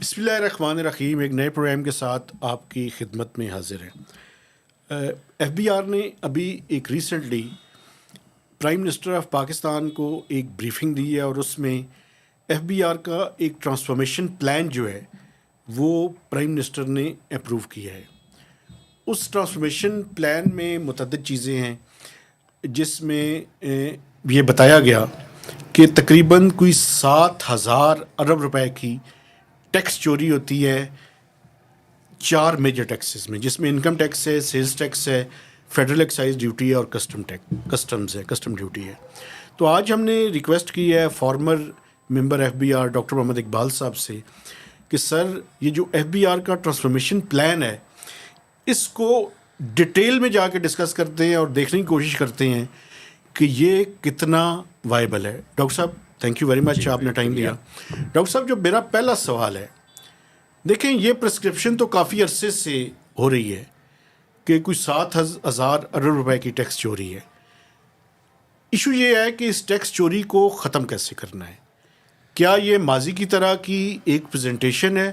بسم اللہ الرحمن الرحیم. ایک نئے پروگرام کے ساتھ آپ کی خدمت میں حاضر ہیں. ایف بی آر نے ابھی ایک recently prime minister of Pakistan کو ایک بریفنگ دی ہے اور اس میں ایف بی آر کا ایک ٹرانسفارمیشن پلان جو ہے وہ پرائم منسٹر نے اپروو کیا ہے. اس ٹرانسفارمیشن پلان میں متعدد چیزیں ہیں جس میں یہ بتایا گیا کہ تقریباً کوئی 7,000 ارب روپے کی ٹیکس چوری ہوتی ہے 4 میجر ٹیکسز میں، جس میں انکم ٹیکس ہے، سیلز ٹیکس ہے، فیڈرل ایکسائز ڈیوٹی ہے اور کسٹم ڈیوٹی ہے. تو آج ہم نے ریکویسٹ کی ہے former member F B R doctor Muhammad Iqbal sahib سے کہ سر یہ جو ایف بی آر کا ٹرانسفارمیشن پلان ہے اس کو ڈیٹیل میں جا کے ڈسکس کرتے ہیں اور دیکھنے کی کوشش کرتے ہیں کہ یہ کتنا وائبل ہے. ڈاکٹر صاحب تھینک یو ویری مچ، آپ نے ٹائم دیا. ڈاکٹر صاحب جو میرا پہلا سوال ہے، دیکھیں یہ پرسکرپشن تو کافی عرصے سے ہو رہی ہے کہ کوئی 7,000 ارب روپے کی ٹیکس چوری ہے. ایشو یہ ہے کہ اس ٹیکس چوری کو ختم کیسے کرنا ہے. کیا یہ ماضی کی طرح کی ایک پریزنٹیشن ہے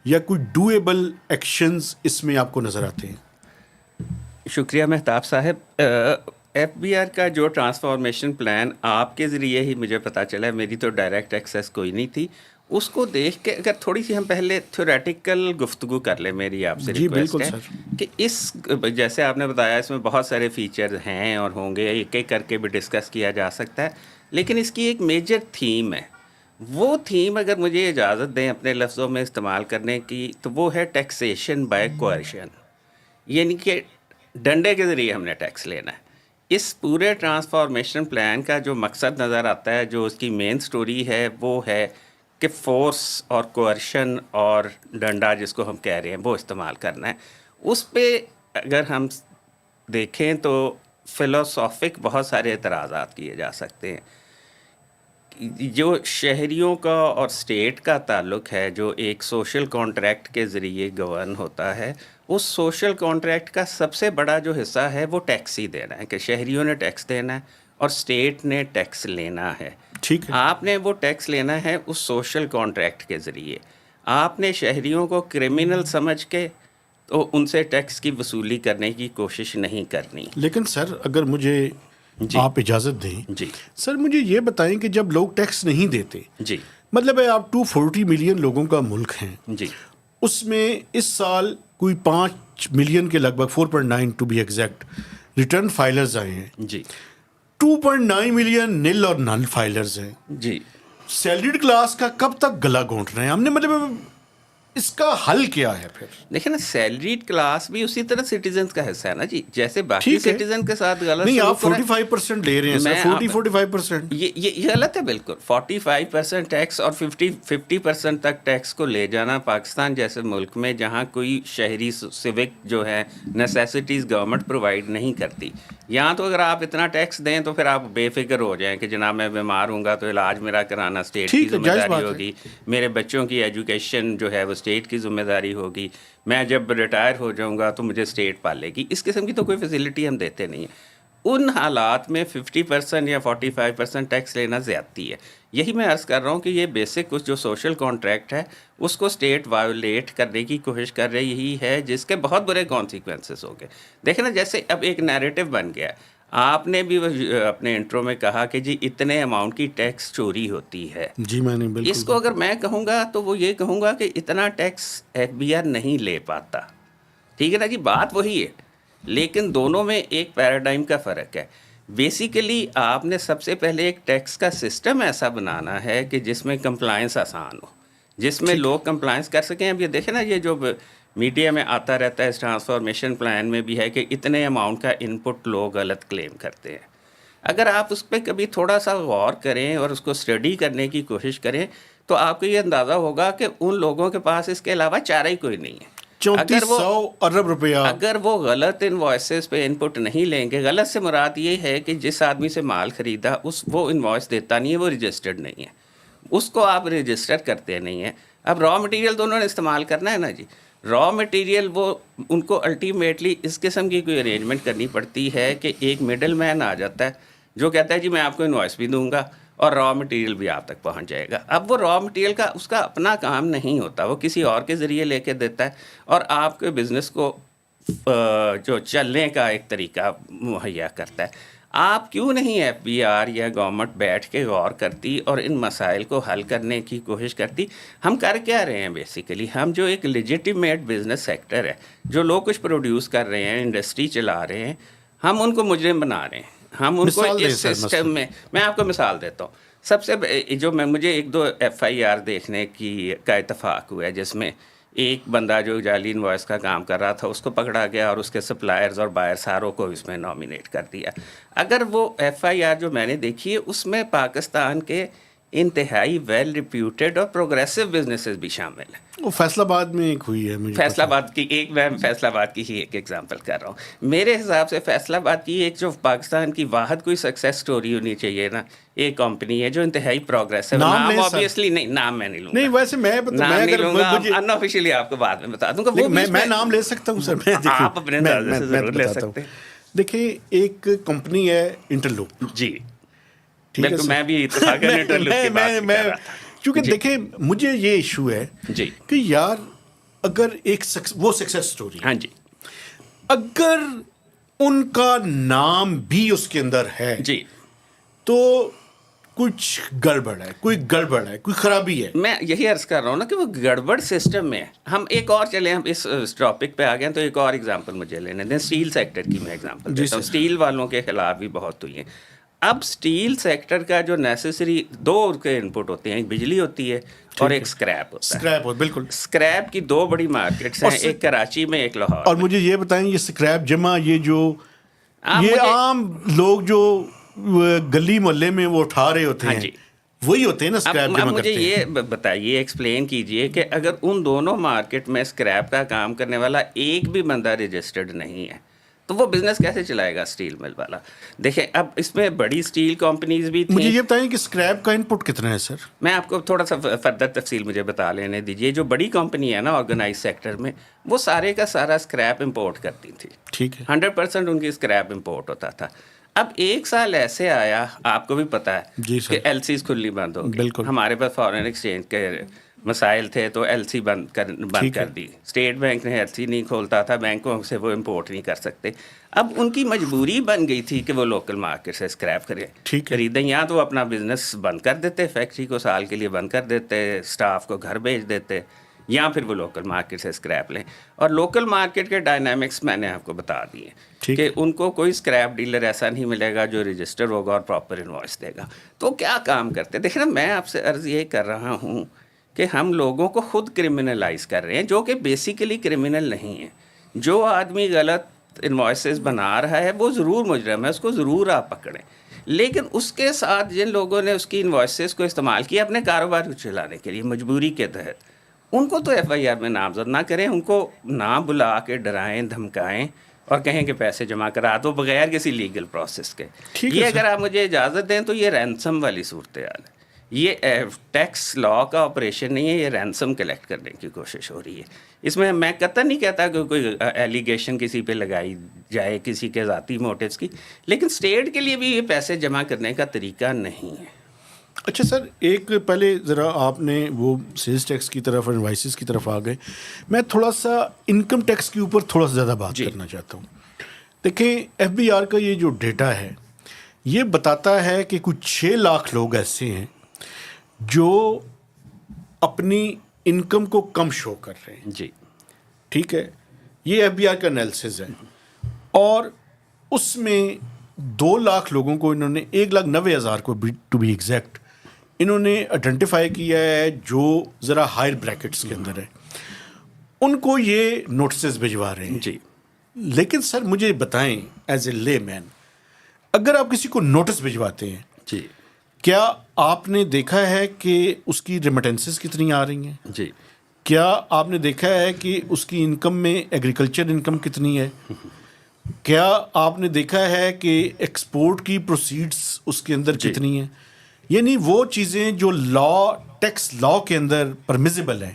یا کوئی ڈویبل ایکشنز اس میں آپ کو نظر آتے ہیں؟ شکریہ مہتاب صاحب. ایف بی آر کا جو ٹرانسفارمیشن پلان آپ کے ذریعے ہی مجھے پتہ چلا، میری تو ڈائریکٹ ایکسیس کوئی نہیں تھی. اس کو دیکھ کے اگر تھوڑی سی ہم پہلے تھیوریٹیکل گفتگو کر لیں، میری آپ سے ریکویسٹ ہے کہ اس جیسے آپ نے بتایا اس میں بہت سارے فیچر ہیں اور ہوں گے، ایک ایک کر کے بھی ڈسکس کیا جا سکتا ہے، لیکن اس کی ایک میجر تھیم ہے. وہ تھیم اگر مجھے اجازت دیں اپنے لفظوں میں استعمال کرنے کی تو وہ ہے ٹیکسیشن بائی کوئرشن، یعنی کہ ڈنڈے کے ذریعے ہم نے ٹیکس لینا ہے. اس پورے ٹرانسفارمیشن پلان کا جو مقصد نظر آتا ہے، جو اس کی مین سٹوری ہے، وہ ہے کہ فورس اور کوئرشن اور ڈنڈا جس کو ہم کہہ رہے ہیں وہ استعمال کرنا ہے. اس پہ اگر ہم دیکھیں تو فلسافک بہت سارے اعتراضات کیے جا سکتے ہیں. جو شہریوں کا اور اسٹیٹ کا تعلق ہے، جو ایک سوشل کانٹریکٹ کے ذریعے گورن ہوتا ہے، اس سوشل کانٹریکٹ کا سب سے بڑا جو حصہ ہے وہ ٹیکس ہی دینا ہے، کہ شہریوں نے ٹیکس دینا ہے اور اسٹیٹ نے ٹیکس لینا ہے. ٹھیک ہے، آپ نے وہ ٹیکس لینا ہے اس سوشل کانٹریکٹ کے ذریعے. آپ نے شہریوں کو کرمنل سمجھ کے تو ان سے ٹیکس کی وصولی کرنے کی کوشش نہیں کرنی. لیکن سر اگر مجھے آپ اجازت دیں، جی سر مجھے یہ بتائیں کہ جب لوگ ٹیکس نہیں دیتے، جی مطلب ہے آپ 240 ملین لوگوں کا ملک ہیں، جی اس میں اس سال کوئی 5 ملین کے لگ بھگ 4.9 to be exact return filers آئے ہیں، جی 2.9 ملین نل اور نل فائلرز ہیں. جی سیلریڈ کلاس کا کب تک گلا گھونٹنا ہے ہم نے؟ مطلب اس کا حل کیا ہے پھر؟ دیکھیں نا، سیلریڈ کلاس بھی اسی طرح سٹیزنز کا حصہ ہے نا جی، جیسے باقی ٹھیک ہے، سٹیزن کے ساتھ غلط نہیں آپ سلوک ہو رہا ہے. 45% لے رہے ہیں سر، 45%. یہ غلط ہے بالکل. 45% ٹیکس اور 50% تک ٹیکس کو لے جانا پاکستان جیسے ملک میں جہاں کوئی شہری سیوک جو ہے نیسیسٹیز گورنمنٹ پرووائڈ نہیں کرتی، یہاں تو اگر آپ اتنا ٹیکس دیں تو پھر آپ بے فکر ہو جائیں کہ جناب میں بیمار ہوں گا تو علاج میرا کرانا اسٹیٹ کی ذمہ داری ہوگی، میرے بچوں کی ایجوکیشن جو ہے وہ اسٹیٹ کی ذمہ داری ہوگی، میں جب ریٹائر ہو جاؤں گا تو مجھے اسٹیٹ پالے گی. اس قسم کی تو کوئی فیسلٹی ہم دیتے نہیں ہیں. ان حالات میں 50% یا 45% ٹیکس لینا زیادتی ہے. یہی میں عرض کر رہا ہوں کہ یہ بیسک کچھ جو سوشل کانٹریکٹ ہے اس کو اسٹیٹ وائولیٹ کرنے کی کوشش کر رہی ہے، جس کے بہت برے کانسیکوینسز ہوں گے. دیکھیں نا، جیسے اب ایک نیریٹو بن گیا، آپ نے بھی اپنے انٹرو میں کہا کہ جی اتنے اماؤنٹ کی ٹیکس چوری ہوتی ہے. جی میں نے بالکل، اس کو اگر میں کہوں گا تو وہ یہ کہوں گا کہ اتنا ٹیکس ایف بی آر نہیں لے پاتا. ٹھیک ہے نا جی، بات وہی ہے، لیکن دونوں میں ایک پیراڈائم کا فرق ہے. بیسیکلی آپ نے سب سے پہلے ایک ٹیکس کا سسٹم ایسا بنانا ہے کہ جس میں کمپلائنس آسان ہو، جس میں لوگ کمپلائنس کر سکیں. اب یہ دیکھیں نا، یہ جو میڈیا میں آتا رہتا ہے، اس ٹرانسفارمیشن پلان میں بھی ہے کہ اتنے اماؤنٹ کا ان پٹ لوگ غلط کلیم کرتے ہیں. اگر آپ اس پہ کبھی تھوڑا سا غور کریں اور اس کو اسٹڈی کرنے کی کوشش کریں تو آپ کو یہ اندازہ ہوگا کہ ان لوگوں کے پاس اس کے علاوہ چارہ ہی کوئی نہیں ہے. 3400 ارب روپیہ اگر وہ غلط انوائسز پہ ان پٹ نہیں لیں گے، غلط سے مراد یہ ہے کہ جس آدمی سے مال خریدا وہ انوائس دیتا نہیں ہے، وہ رجسٹرڈ نہیں ہے، اس کو آپ رجسٹر کرتے نہیں ہیں. اب را مٹیریل تو انہوں نے استعمال کرنا ہے نا جی، را مٹیریل وہ ان کو الٹیمیٹلی اس قسم کی کوئی ارینجمنٹ کرنی پڑتی ہے کہ ایک مڈل مین آ جاتا ہے جو کہتا ہے جی میں آپ کو انوائس بھی دوں گا اور را مٹیریل بھی آپ تک پہنچ جائے گا. اب وہ را مٹیریل کا اس کا اپنا کام نہیں ہوتا, وہ کسی اور کے ذریعے لے کے دیتا ہے اور آپ کے بزنس کو جو چلنے کا ایک طریقہ مہیا کرتا ہے. آپ کیوں نہیں ایف بی آر یا گورنمنٹ بیٹھ کے غور کرتی اور ان مسائل کو حل کرنے کی کوشش کرتی؟ ہم کر کیا رہے ہیں بیسیکلی؟ ہم جو ایک لیجیٹیمیٹ بزنس سیکٹر ہے, جو لوگ کچھ پروڈیوس کر رہے ہیں, انڈسٹری چلا رہے ہیں, ہم ان کو مجرم بنا رہے ہیں. ہم ان کو اس سسٹم میں آپ کو مثال دیتا ہوں. سب سے جو مجھے 1-2 FIR دیکھنے کا اتفاق ہوا ہے جس میں ایک بندہ جو جعلی انوائس کا کام کر رہا تھا اس کو پکڑا گیا اور اس کے سپلائرز اور بائر ساروں کو اس میں نامینیٹ کر دیا. اگر وہ FIR جو میں نے دیکھی ہے اس میں پاکستان کے انتہائی ویل ریپیوٹیڈ اور پروگریسو بزنسز بھی شامل ہیں. وہ فیصل آباد میں ایک ہوئی ہے. فیصل آباد کی میں فیصل آباد کی ہی ایک ایگزامپل کر رہا ہوں. میرے حساب سے فیصل آباد کی ایک جو پاکستان کی واحد کوئی سکسیس سٹوری ہونی چاہیے نا, ایک کمپنی ہے جو انتہائی پروگریسو. نام آبویسلی نہیں, نام میں نہیں لوں گا. نہیں ویسے میں نہیں لوں گا, ان آفیشیلی آپ کو بعد میں بتا دوں گا. میں نام لے سکتا ہوں سر. آپ اپنے اندازے سے ضرور لے سکتے ہیں. دیکھیں ایک کمپنی ہے انٹرلوپ. جی بالکل, میں بھی اتفاقاً انٹرلوپ کی بات کر رہا تھا. کیونکہ دیکھیں مجھے یہ ایشو ہے جی کہ یار اگر ایک وہ سکسیس سٹوری, ہاں جی, اگر ان کا نام بھی اس کے اندر ہے جی, تو کچھ گڑبڑ ہے, کوئی خرابی ہے. میں یہی عرض کر رہا ہوں نا کہ وہ گڑبڑ سسٹم میں. ہم ایک اور چلیں, ہم اس ٹاپک پہ آ گئے ہیں تو ایک اور ایگزامپل مجھے لینے دیں. اسٹیل سیکٹر کی میں ایگزامپل دیتا ہوں. اسٹیل والوں کے خلاف بھی بہت ہوئی ہیں. اب اسٹیل سیکٹر کا جو نیسیسری 2 کے انپٹ ہوتے ہیں, ایک بجلی ہوتی ہے اور ایک اسکریپ ہوتا ہے. بالکل, اسکریپ کی 2 بڑی مارکیٹس ہیں, ایک کراچی میں, ایک لاہور. اور مجھے یہ بتائیں, یہ اسکریپ جمع یہ جو یہ عام لوگ جو گلی محلے میں وہ اٹھا رہے ہوتے ہیں, وہی ہوتے ہیں نا اسکریپ جمع کرتے ہیں. مجھے یہ بتائیے, ایکسپلین کیجئے کہ اگر ان دونوں مارکیٹ میں اسکریپ کا کام کرنے والا ایک بھی بندہ رجسٹرڈ نہیں ہے تو وہ بزنس کیسے چلائے گا اسٹیل مل والا؟ دیکھیں اب اس میں بڑی اسٹیل کمپنیز بھی تھیں. مجھے یہ بتائیں کہ اسکریپ کا انپٹ کتنا ہے سر؟ میں آپ کو تھوڑا سا فردر تفصیل مجھے بتا لینے دیجیے. جو بڑی کمپنی ہے نا آرگنائز سیکٹر میں, وہ سارے کا سارا اسکریپ امپورٹ کرتی تھی. ٹھیک ہے, 100% ان کی اسکریپ امپورٹ ہوتا تھا. اب 1 سال ایسے آیا, آپ کو بھی پتا ہے کہ LCs کھلی بند ہو گئی. ہمارے پاس فارن ایکسچینج کے مسائل تھے تو LC بند کر دی. اسٹیٹ بینک نے LC نہیں کھولتا تھا, بینکوں سے وہ امپورٹ نہیں کر سکتے. اب ان کی مجبوری بن گئی تھی کہ وہ لوکل مارکیٹ سے اسکریپ خریدیں. یا تو وہ اپنا بزنس بند کر دیتے, فیکٹری کو سال کے لیے بند کر دیتے, اسٹاف کو گھر بھیج دیتے, یا پھر وہ لوکل مارکیٹ سے اسکریپ لیں. اور لوکل مارکیٹ کے ڈائنامکس میں نے آپ کو بتا دیے کہ ان کو کوئی اسکریپ ڈیلر ایسا نہیں ملے گا جو رجسٹر ہوگا اور پراپر انوائس دے گا. تو کیا کام کرتے؟ دیکھیں نا, میں آپ سے عرض یہ کر رہا ہوں کہ ہم لوگوں کو خود کرمنلائز کر رہے ہیں, جو کہ بیسیکلی کرمنل نہیں ہیں. جو آدمی غلط انوائسز بنا رہا ہے وہ ضرور مجرم ہے, اس کو ضرور آپ پکڑیں. لیکن اس کے ساتھ جن لوگوں نے اس کی انوائسز کو استعمال کیا اپنے کاروبار کو چلانے کے لیے مجبوری کے تحت, ان کو تو FIR میں نامزد نہ کریں. ان کو نہ بلا کے ڈرائیں دھمکائیں اور کہیں کہ پیسے جمع کرا دو بغیر کسی لیگل پروسیس کے. یہ اگر آپ مجھے اجازت دیں تو یہ رینسم والی صورتحال ہے. یہ ٹیکس لا کا آپریشن نہیں ہے, یہ رینسم کلیکٹ کرنے کی کوشش ہو رہی ہے. اس میں قطعاً نہیں کہتا کہ کوئی ایلیگیشن کسی پہ لگائی جائے کسی کے ذاتی موٹیوز کی, لیکن اسٹیٹ کے لیے بھی یہ پیسے جمع کرنے کا طریقہ نہیں ہے. اچھا سر, ایک پہلے ذرا آپ نے وہ سیلز ٹیکس کی طرف اور انوائسز کی طرف آ گئے. میں تھوڑا سا انکم ٹیکس کے اوپر تھوڑا سا زیادہ بات کرنا چاہتا ہوں. دیکھیں FBR کا یہ جو ڈیٹا ہے یہ بتاتا ہے کہ کچھ 6 لاکھ لوگ ایسے ہیں جو اپنی انکم کو کم شو کر رہے ہیں. جی ٹھیک ہے, یہ FBR کا انالیسز ہے. اور اس میں 2 لاکھ لوگوں کو انہوں نے 1,90,000 کو ٹو بی ایگزیکٹ انہوں نے آئیڈینٹیفائی کیا ہے جو ذرا ہائر بریکٹس کے اندر ہے. ان کو یہ نوٹسز بھجوا رہے ہیں. جی لیکن سر مجھے بتائیں ایز اے لے مین, اگر آپ کسی کو نوٹس بھجواتے ہیں, جی, کیا آپ نے دیکھا ہے کہ اس کی ریمیٹنسز کتنی آ رہی ہیں؟ جی, کیا آپ نے دیکھا ہے کہ اس کی انکم میں ایگریکلچر انکم کتنی ہے؟ کیا آپ نے دیکھا ہے کہ ایکسپورٹ کی پروسیڈز اس کے اندر کتنی ہیں؟ یعنی وہ چیزیں جو ٹیکس لا کے اندر پرمیزیبل ہیں.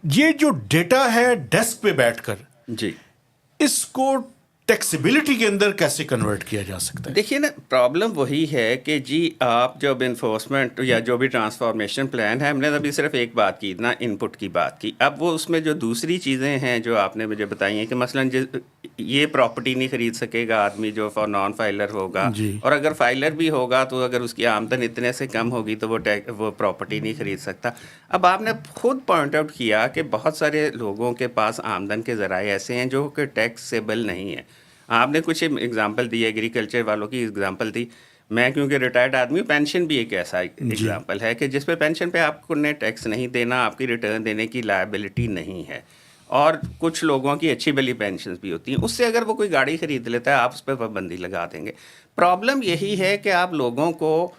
یہ جو ڈیٹا ہے ڈیسک پہ بیٹھ کر جی, اس کو ٹیکسیبلٹی کے اندر کیسے کنورٹ کیا جا سکتا ہے؟ دیکھیے نا، پرابلم وہی ہے کہ جی آپ جب انفورسمنٹ یا جو بھی ٹرانسفارمیشن پلان ہے، ہم نے ابھی صرف ایک بات کی نا، ان پٹ کی بات کی. اب وہ اس میں جو دوسری چیزیں ہیں جو آپ نے مجھے بتائی ہیں کہ مثلاً یہ پراپرٹی نہیں خرید سکے گا آدمی جو نان فائلر ہوگا، اور اگر فائلر بھی ہوگا تو اگر اس کی آمدن اتنے سے کم ہوگی تو وہ پراپرٹی نہیں خرید سکتا. اب آپ نے خود پوائنٹ آؤٹ کیا کہ بہت سارے لوگوں کے پاس آمدن کے ذرائع ایسے ہیں جو کہ ٹیکسیبل نہیں ہیں. آپ نے کچھ ایگزامپل دی، ایگریکلچر والوں کی ایگزامپل دی. میں کیونکہ ریٹائرڈ آدمی ہوں، پینشن بھی ایک ایسا ایگزامپل ہے کہ جس پہ پینشن پہ آپ کو نے ٹیکس نہیں دینا، آپ کی ریٹرن دینے کی لائبلٹی نہیں ہے. اور کچھ لوگوں کی اچھی بلی پینشنز بھی ہوتی ہیں، اس سے اگر وہ کوئی گاڑی خرید لیتا ہے آپ اس پہ پابندی لگا دیں گے. پرابلم یہی ہے کہ آپ لوگوں کو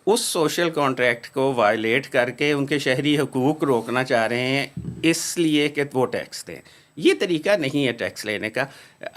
اس سوشل کانٹریکٹ کو وائلیٹ کر کے ان کے شہری حقوق روکنا چاہ رہے ہیں اس لیے کہ وہ ٹیکس دیں. یہ طریقہ نہیں ہے ٹیکس لینے کا.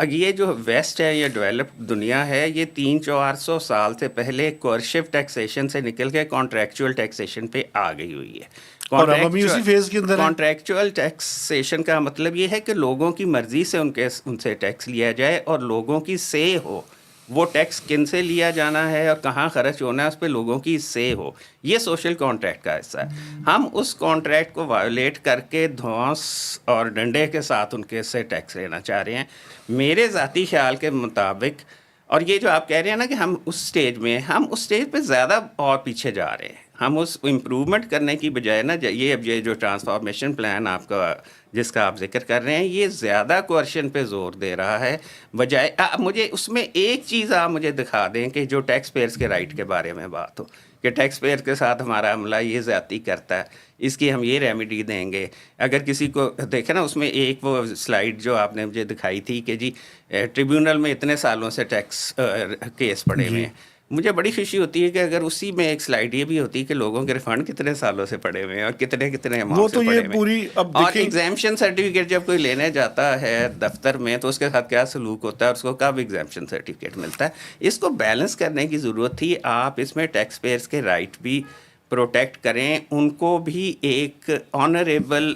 یہ جو ویسٹ ہے یا ڈیولپڈ دنیا ہے، یہ 300-400 سال سے پہلے کوئرشو ٹیکسیشن سے نکل کے کانٹریکچوئل ٹیکسیشن پہ آ گئی ہوئی ہے. اور اب ہم اسی فیز کے اندر ہیں. کانٹریکچوئل ٹیکسیشن کا مطلب یہ ہے کہ لوگوں کی مرضی سے ان سے ٹیکس لیا جائے اور لوگوں کی سے ہو. وہ ٹیکس کن سے لیا جانا ہے اور کہاں خرچ ہونا ہے اس پہ لوگوں کی سے ہو. یہ سوشل کانٹریکٹ کا حصہ ہے. ہم اس کانٹریکٹ کو وائلیٹ کر کے دھونس اور ڈنڈے کے ساتھ ان کے سے ٹیکس لینا چاہ رہے ہیں. میرے ذاتی خیال کے مطابق، اور یہ جو آپ کہہ رہے ہیں نا کہ ہم اس سٹیج میں، ہم اس سٹیج پہ زیادہ اور پیچھے جا رہے ہیں. ہم اس امپرومنٹ کرنے کی بجائے نا، یہ جو ٹرانسفارمیشن پلان آپ کا جس کا آپ ذکر کر رہے ہیں، یہ زیادہ کوئرشن پہ زور دے رہا ہے بجائے. مجھے اس میں ایک چیز آپ مجھے دکھا دیں کہ جو ٹیکس پیئرس کے رائٹ کے بارے میں بات ہو کہ ٹیکس پیئر کے ساتھ ہمارا عملہ یہ زیادتی کرتا ہے، اس کی ہم یہ ریمیڈی دیں گے. اگر کسی کو دیکھیں نا، اس میں ایک وہ سلائیڈ جو آپ نے مجھے دکھائی تھی کہ جی ٹریبیونل میں اتنے سالوں سے ٹیکس کیس پڑے ہوئے ہیں. مجھے بڑی خوشی ہوتی ہے کہ اگر اسی میں ایک سلائیڈ یہ بھی ہوتی کہ لوگوں کے ریفنڈ کتنے سالوں سے پڑے ہوئے ہیں اور کتنے اماؤنٹ سے پڑے ہوئے ہیں. اور ایگزیمپشن سرٹیفکیٹ جب کوئی لینے جاتا ہے دفتر میں تو اس کے ساتھ کیا سلوک ہوتا ہے اور اس کو کب ایگزیمپشن سرٹیفکیٹ ملتا ہے. اس کو بیلنس کرنے کی ضرورت تھی. آپ اس میں ٹیکس پیئرس کے رائٹ بھی پروٹیکٹ کریں، ان کو بھی ایک آنریبل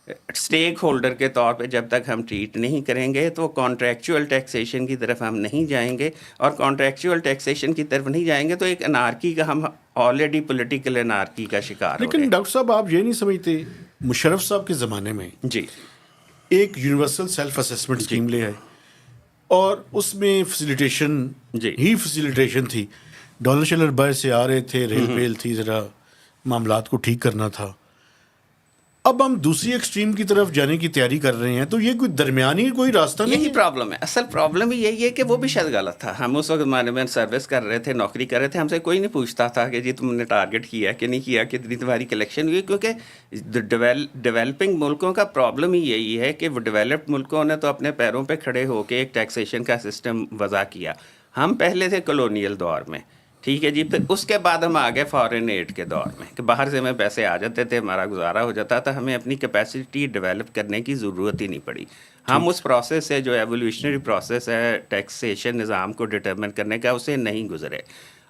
اسٹیک ہولڈر کے طور پہ جب تک ہم ٹریٹ نہیں کریں گے تو کانٹریکچوئل ٹیکسیشن کی طرف ہم نہیں جائیں گے. اور کانٹریکچوئل ٹیکسیشن کی طرف نہیں جائیں گے تو ایک انارکی کا، ہم آلریڈی پولیٹیکل انارکی کا شکار ہو رہے ہیں. لیکن ڈاکٹر صاحب آپ یہ نہیں سمجھتے مشرف صاحب کے زمانے میں جی ایک یونیورسل سیلف اسیسمنٹ اسکیم لے آئے اور اس میں فیسیلیٹیشن ہی فیسیلیٹیشن تھی. ڈالر شلر باہر سے آ رہے تھے، ریل پیل تھی، ذرا معاملات کو ٹھیک کرنا تھا. اب ہم دوسری ایکسٹریم کی طرف جانے کی تیاری کر رہے ہیں، تو یہ کوئی درمیانی کوئی راستہ نہیں. یہی پرابلم ہے. اصل پرابلم ہی یہی ہے کہ وہ بھی شاید غلط تھا. ہم اس وقت ہمارے میں سروس کر رہے تھے، نوکری کر رہے تھے، ہم سے کوئی نہیں پوچھتا تھا کہ جی تم نے ٹارگٹ کیا کہ نہیں کیا، کتنی تمہاری کلیکشن ہوئی. کیونکہ ڈیولپنگ ملکوں کا پرابلم ہی یہی ہے کہ وہ ڈیولپڈ ملکوں نے تو اپنے پیروں پہ کھڑے ہو کے ایک ٹیکسیشن کا سسٹم وضع کیا. ہم پہلے تھے کلونیل دور میں، ٹھیک ہے جی. پھر اس کے بعد ہم آگے فارن ایڈ کے دور میں کہ باہر سے ہمیں پیسے آ جاتے تھے، ہمارا گزارا ہو جاتا تھا، ہمیں اپنی کیپیسٹی ڈیولپ کرنے کی ضرورت ہی نہیں پڑی. ہم اس پروسیس سے، جو ایولیوشنری پروسیس ہے ٹیکسیشن نظام کو ڈٹرمن کرنے کا، اسے نہیں گزرے.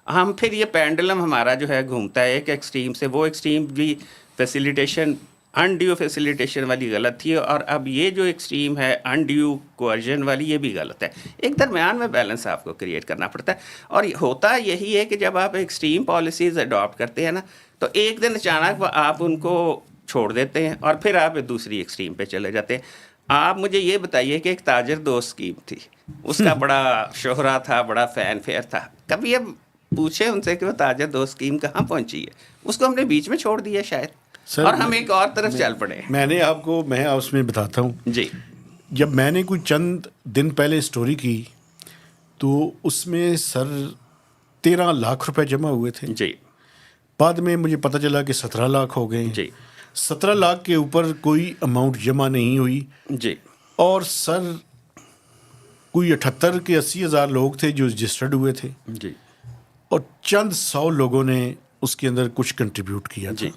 ہم پھر یہ پینڈلم ہمارا جو ہے گھومتا ہے ایک ایکسٹریم سے. وہ ایکسٹریم بھی فیسیلیٹیشن، انڈیو فیسیلیٹیشن والی غلط تھی، اور اب یہ جو ایکسٹریم ہے انڈیو کوئرژن والی، یہ بھی غلط ہے. ایک درمیان میں بیلنس آپ کو کریٹ کرنا پڑتا ہے. اور ہوتا یہی ہے کہ جب آپ ایکسٹریم پالیسیز اڈاپٹ کرتے ہیں نا، تو ایک دن اچانک آپ ان کو چھوڑ دیتے ہیں اور پھر آپ دوسری ایکسٹریم پہ چلے جاتے ہیں. آپ مجھے یہ بتائیے کہ ایک تاجر دوست اسکیم تھی، اس کا بڑا شہرا تھا، بڑا فین فیئر تھا. کبھی اب پوچھیں ان سے کہ وہ تاجر دوست اسکیم کہاں پہنچی ہے؟ اس کو ہم نے بیچ میں چھوڑ دیا شاید، اور ہم ایک اور طرف چل پڑے. میں اس میں بتاتا ہوں جی. جب میں نے کوئی چند دن پہلے اسٹوری کی تو اس میں سر 13 لاکھ روپے جمع ہوئے تھے. جی. بعد میں مجھے پتہ چلا کہ 17 لاکھ ہو گئے. جی. 17 لاکھ کے اوپر کوئی اماؤنٹ جمع نہیں ہوئی. جی. اور سر کوئی 78 کے 80 ہزار لوگ تھے جو رجسٹرڈ ہوئے تھے. جی. اور چند 100 لوگوں نے اس کے اندر کچھ کنٹریبیوٹ کیا تھا. جی.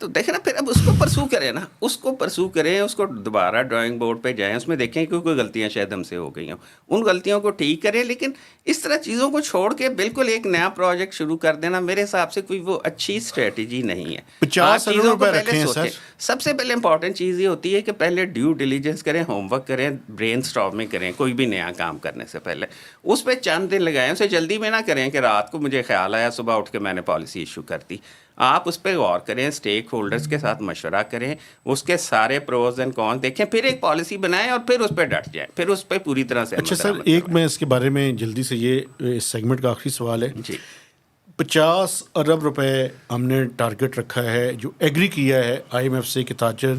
تو دیکھیں نا پھر اب اس کو پرسو کریں نا، اس کو پرسو کریں، اس کو دوبارہ ڈرائنگ بورڈ پہ جائیں، اس میں دیکھیں کہ کوئی غلطیاں شاید ہم سے ہو گئی ہوں، ان غلطیوں کو ٹھیک کریں. لیکن اس طرح چیزوں کو چھوڑ کے بالکل ایک نیا پروجیکٹ شروع کر دینا میرے حساب سے کوئی وہ اچھی اسٹریٹجی نہیں ہے. 50 ارب چیزوں کو روپے پہلے رکھے ہیں سوچیں. سر. سب سے پہلے امپورٹنٹ چیز یہ ہوتی ہے کہ پہلے ڈیو ڈیلیجنس کریں، ہوم ورک کریں، برین اسٹارمنگ کریں کوئی بھی نیا کام کرنے سے پہلے. اس پہ چند دن لگائیں، اسے جلدی میں نہ کریں کہ رات کو مجھے خیال آیا صبح اٹھ کے میں نے پالیسی ایشو کر دی. آپ اس پہ غور کریں، اسٹیک ہولڈرز کے ساتھ مشورہ کریں، اس کے سارے پروز اینڈ کونس دیکھیں، پھر ایک پالیسی بنائیں اور پھر اس پہ ڈٹ جائیں، پھر اس پہ پوری طرح سے اچھا سر، ایک میں اس کے بارے میں جلدی سے یہ اس سیگمنٹ کا آخری سوال ہے. جی 50 ارب روپے ہم نے ٹارگٹ رکھا ہے جو ایگری کیا ہے آئی ایم ایف سے کہ تاجر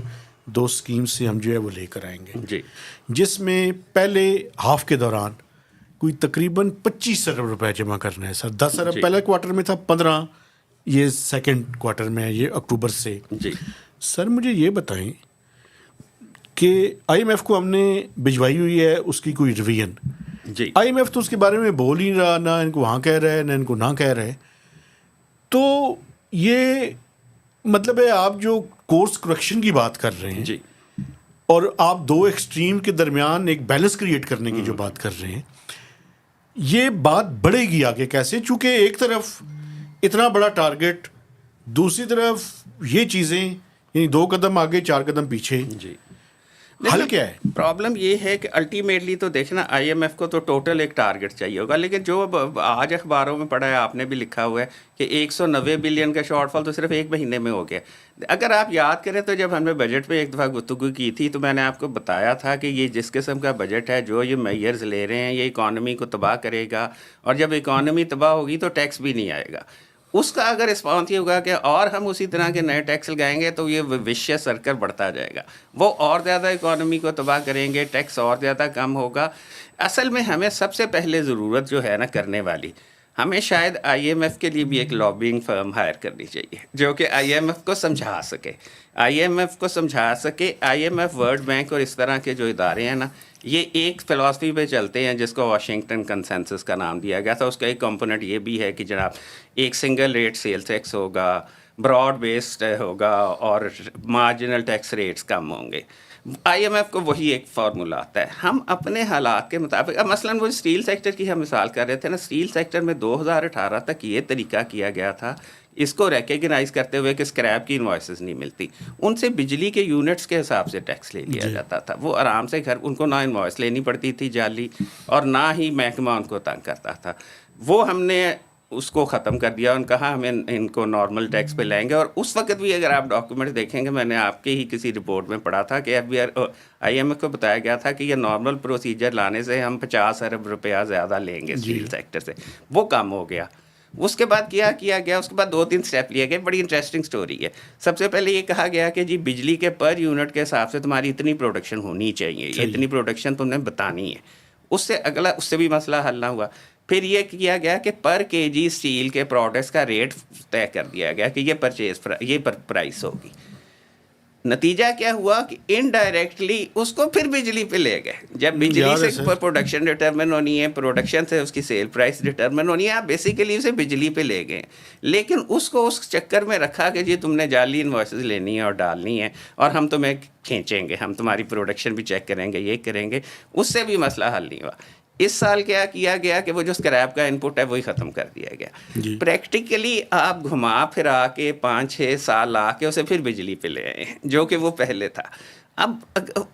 2 اسکیم سے ہم جو ہے وہ لے کر آئیں گے، جی جس میں پہلے ہاف کے دوران کوئی تقریباً 25 ارب روپے جمع کرنا ہے سر. 10 ارب پہلے کوارٹر میں تھا، 15 یہ سیکنڈ کوارٹر میں ہے، یہ اکتوبر سے. جی سر مجھے یہ بتائیں کہ آئی ایم ایف کو ہم نے بھجوائی ہوئی ہے اس کی کوئی ریویژن. جی آئی ایم ایف تو اس کے بارے میں بول ہی رہا، نہ ان کو وہاں کہہ رہا ہے نہ ان کو نہ کہہ رہے. تو یہ مطلب ہے آپ جو کورس کریکشن کی بات کر رہے ہیں جی اور آپ 2 ایکسٹریم کے درمیان ایک بیلنس کریٹ کرنے کی جو بات کر رہے ہیں، یہ بات بڑھے گی آگے کیسے؟ چونکہ ایک طرف اتنا بڑا ٹارگٹ، دوسری طرف یہ چیزیں، یعنی 2 قدم آگے 4 قدم پیچھے. جی حل کیا ہے؟ پرابلم یہ ہے کہ الٹیمیٹلی تو دیکھنا آئی ایم ایف کو تو ٹوٹل ایک ٹارگٹ چاہیے ہوگا، لیکن جو اب آج اخباروں میں پڑھا ہے، آپ نے بھی لکھا ہوا ہے کہ 190 بلین کا شارٹ فال تو صرف ایک مہینے میں ہو گیا. اگر آپ یاد کریں تو جب ہم نے بجٹ پہ ایک دفعہ گفتگو کی تھی تو میں نے آپ کو بتایا تھا کہ یہ جس قسم کا بجٹ ہے، جو یہ میئرز لے رہے ہیں، یہ اکانومی کو تباہ کرے گا، اور جب اکانومی تباہ ہوگی تو ٹیکس بھی نہیں آئے گا. اس کا اگر رسپانس یہ ہوگا کہ اور ہم اسی طرح کے نئے ٹیکس لگائیں گے تو یہ وشیس سرکل بڑھتا جائے گا، وہ اور زیادہ اکانومی کو تباہ کریں گے، ٹیکس اور زیادہ کم ہوگا. اصل میں ہمیں سب سے پہلے ضرورت جو ہے نا کرنے والی، ہمیں شاید آئی ایم ایف کے لیے بھی ایک لابینگ فرم ہائر کرنی چاہیے جو کہ آئی ایم ایف کو سمجھا سکے. آئی ایم ایف کو سمجھا سکے. I M F, world bank اور اس طرح کے جو ادارے ہیں نا، یہ ایک فلاسفی پہ چلتے ہیں جس کو واشنگٹن کنسنسس کا نام دیا گیا تھا. اس کا ایک کمپوننٹ یہ بھی ہے کہ جناب ایک سنگل ریٹ سیل ٹیکس ہوگا، براڈ بیسڈ ہوگا، اور مارجنل ٹیکس ریٹس کم ہوں گے. آئی ایم ایف کو وہی ایک فارمولا آتا ہے. ہم اپنے حالات کے مطابق، اب مثلاً وہ اسٹیل سیکٹر کی ہم مثال کر رہے تھے نا، اسٹیل سیکٹر میں 2018 تک یہ طریقہ کیا گیا تھا، اس کو ریکگنائز کرتے ہوئے کہ اسکریپ کی انوائسز نہیں ملتی، ان سے بجلی کے یونٹس کے حساب سے ٹیکس لے لیا جاتا تھا. وہ آرام سے گھر، ان کو نہ انوائس لینی پڑتی تھی جعلی، اور نہ ہی محکمہ ان کو تنگ کرتا تھا. وہ ہم نے اس کو ختم کر دیا، ان کہا ہمیں ان کو نارمل ٹیکس پہ لائیں گے. اور اس وقت بھی اگر آپ ڈاکیومنٹ دیکھیں گے، میں نے آپ کے ہی کسی رپورٹ میں پڑھا تھا کہ آئی ایم ایف کو بتایا گیا تھا کہ یہ نارمل پروسیجر لانے سے ہم 50 ارب روپیہ زیادہ لیں گے اسٹیل سیکٹر سے. وہ کم ہو گیا. اس کے بعد کیا گیا، اس کے بعد 2-3 اسٹیپ لیے گئے. بڑی انٹرسٹنگ سٹوری ہے. سب سے پہلے یہ کہا گیا کہ جی بجلی کے پر یونٹ کے حساب سے تمہاری اتنی پروڈکشن ہونی چاہیے، یہ اتنی پروڈکشن تم نے بتانی ہے. اس سے اگلا، اس سے بھی مسئلہ حل نہ ہوا. پھر یہ کیا گیا کہ پر کے جی اسٹیل کے پروڈکٹس کا ریٹ طے کر دیا گیا کہ یہ پرائس ہوگی. نتیجہ کیا ہوا کہ انڈائریکٹلی اس کو پھر بجلی پہ لے گئے. جب بجلی سے پروڈکشن ڈٹرمن ہونی ہے، پروڈکشن سے اس کی سیل پرائس ڈٹرمن ہونی ہے، آپ بیسیکلی اسے بجلی پہ لے گئے. لیکن اس کو اس چکر میں رکھا کہ جی تم نے جعلی انوائسز لینی ہے اور ڈالنی ہے، اور ہم تمہیں کھینچیں گے، ہم تمہاری پروڈکشن بھی چیک کریں گے، یہ کریں گے. اس سے بھی مسئلہ حل نہیں ہوا. اس سال کیا کیا گیا کہ وہ جو اسکریپ کا انپٹ ہے وہی ختم کر دیا گیا. پریکٹیکلی آپ گھما پھرا کے 5-6 سال لا کے اسے پھر بجلی پہ لے آئے، جو کہ وہ پہلے تھا. اب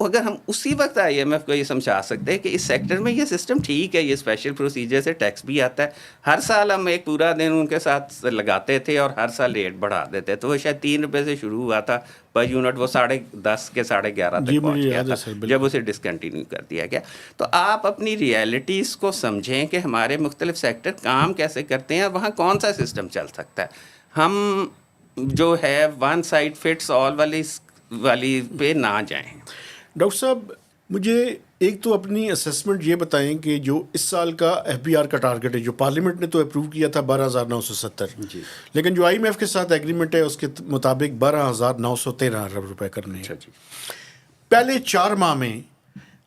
اگر ہم اسی وقت آئی ایم ایف کو یہ سمجھا سکتے ہیں کہ اس سیکٹر میں یہ سسٹم ٹھیک ہے، یہ اسپیشل پروسیجر سے ٹیکس بھی آتا ہے، ہر سال ہم ایک پورا دن ان کے ساتھ لگاتے تھے اور ہر سال ریٹ بڑھا دیتے، تو وہ شاید 3 روپے سے شروع ہوا تھا پر یونٹ، وہ 10.5 کے 11.5 تک پہنچ گیا تھا جب اسے ڈسکنٹینیو کر دیا گیا. تو آپ اپنی ریئلٹیز کو سمجھیں کہ ہمارے مختلف سیکٹر کام کیسے کرتے ہیں اور وہاں کون سا سسٹم چل سکتا ہے. ہم جو ہے ون سائڈ فٹس آل والی پہ نہ جائیں. ڈاکٹر صاحب مجھے ایک تو اپنی اسیسمنٹ یہ بتائیں کہ جو اس سال کا ایف بی آر کا ٹارگٹ ہے، جو پارلیمنٹ نے تو اپروو کیا تھا 12,970، لیکن جو آئی ایم ایف کے ساتھ ایگریمنٹ ہے اس کے مطابق 12,913 ارب روپے کرنے ہیں. پہلے 4 ماہ میں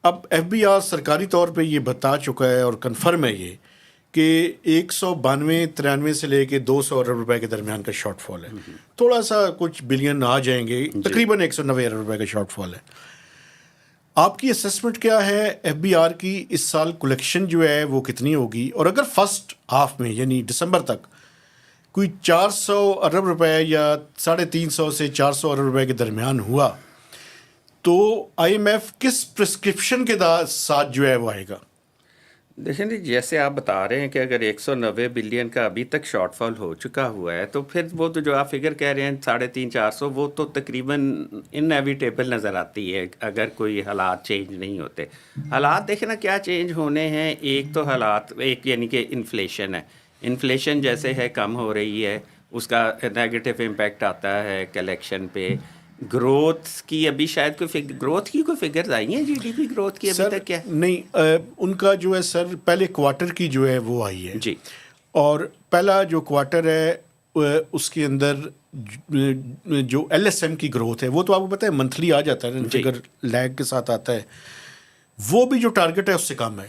اب ایف بی آر سرکاری طور پہ یہ بتا چکا ہے اور کنفرم ہے یہ کہ 192-93 سے لے کے 200 ارب روپے کے درمیان کا شارٹ فال ہے. تھوڑا سا کچھ بلین آ جائیں گے, تقریباً 190 ارب روپے کا شارٹ فال ہے. آپ کی اسیسمنٹ کیا ہے ایف بی آر کی اس سال کلیکشن جو ہے وہ کتنی ہوگی؟ اور اگر فرسٹ ہاف میں یعنی دسمبر تک کوئی 400 ارب روپے یا 350 سے 400 ارب روپے کے درمیان ہوا تو آئی ایم ایف کس پرسکرپشن کے ساتھ جو ہے وہ آئے گا؟ دیکھیں جی, جیسے آپ بتا رہے ہیں کہ اگر 190 بلین کا ابھی تک شارٹ فال ہو چکا ہوا ہے تو پھر وہ تو جو آپ فگر کہہ رہے ہیں 350-400 وہ تو تقریباً انیویٹیبل نظر آتی ہے اگر کوئی حالات چینج نہیں ہوتے. حالات دیکھیں نا کیا چینج ہونے ہیں. ایک تو حالات ایک یعنی کہ انفلیشن ہے. انفلیشن جیسے ہے کم ہو رہی ہے, اس کا نیگیٹو امپیکٹ آتا ہے کلیکشن پہ. گروتھ کی ابھی شاید کوئی گروتھ کی کوئی فگرز آئی ہیں جی ڈی پی گروتھ کی ابھی تک کیا؟ نہیں, ان کا جو ہے سر پہلے کوارٹر کی جو ہے وہ آئی ہے جی, اور پہلا جو کوارٹر ہے اس کے اندر جو ایل ایس ایم کی گروتھ ہے وہ تو آپ کو پتہ ہے منتھلی آ جاتا ہے, فگر لیگ کے ساتھ آتا ہے, وہ بھی جو ٹارگٹ ہے اس سے کم ہے.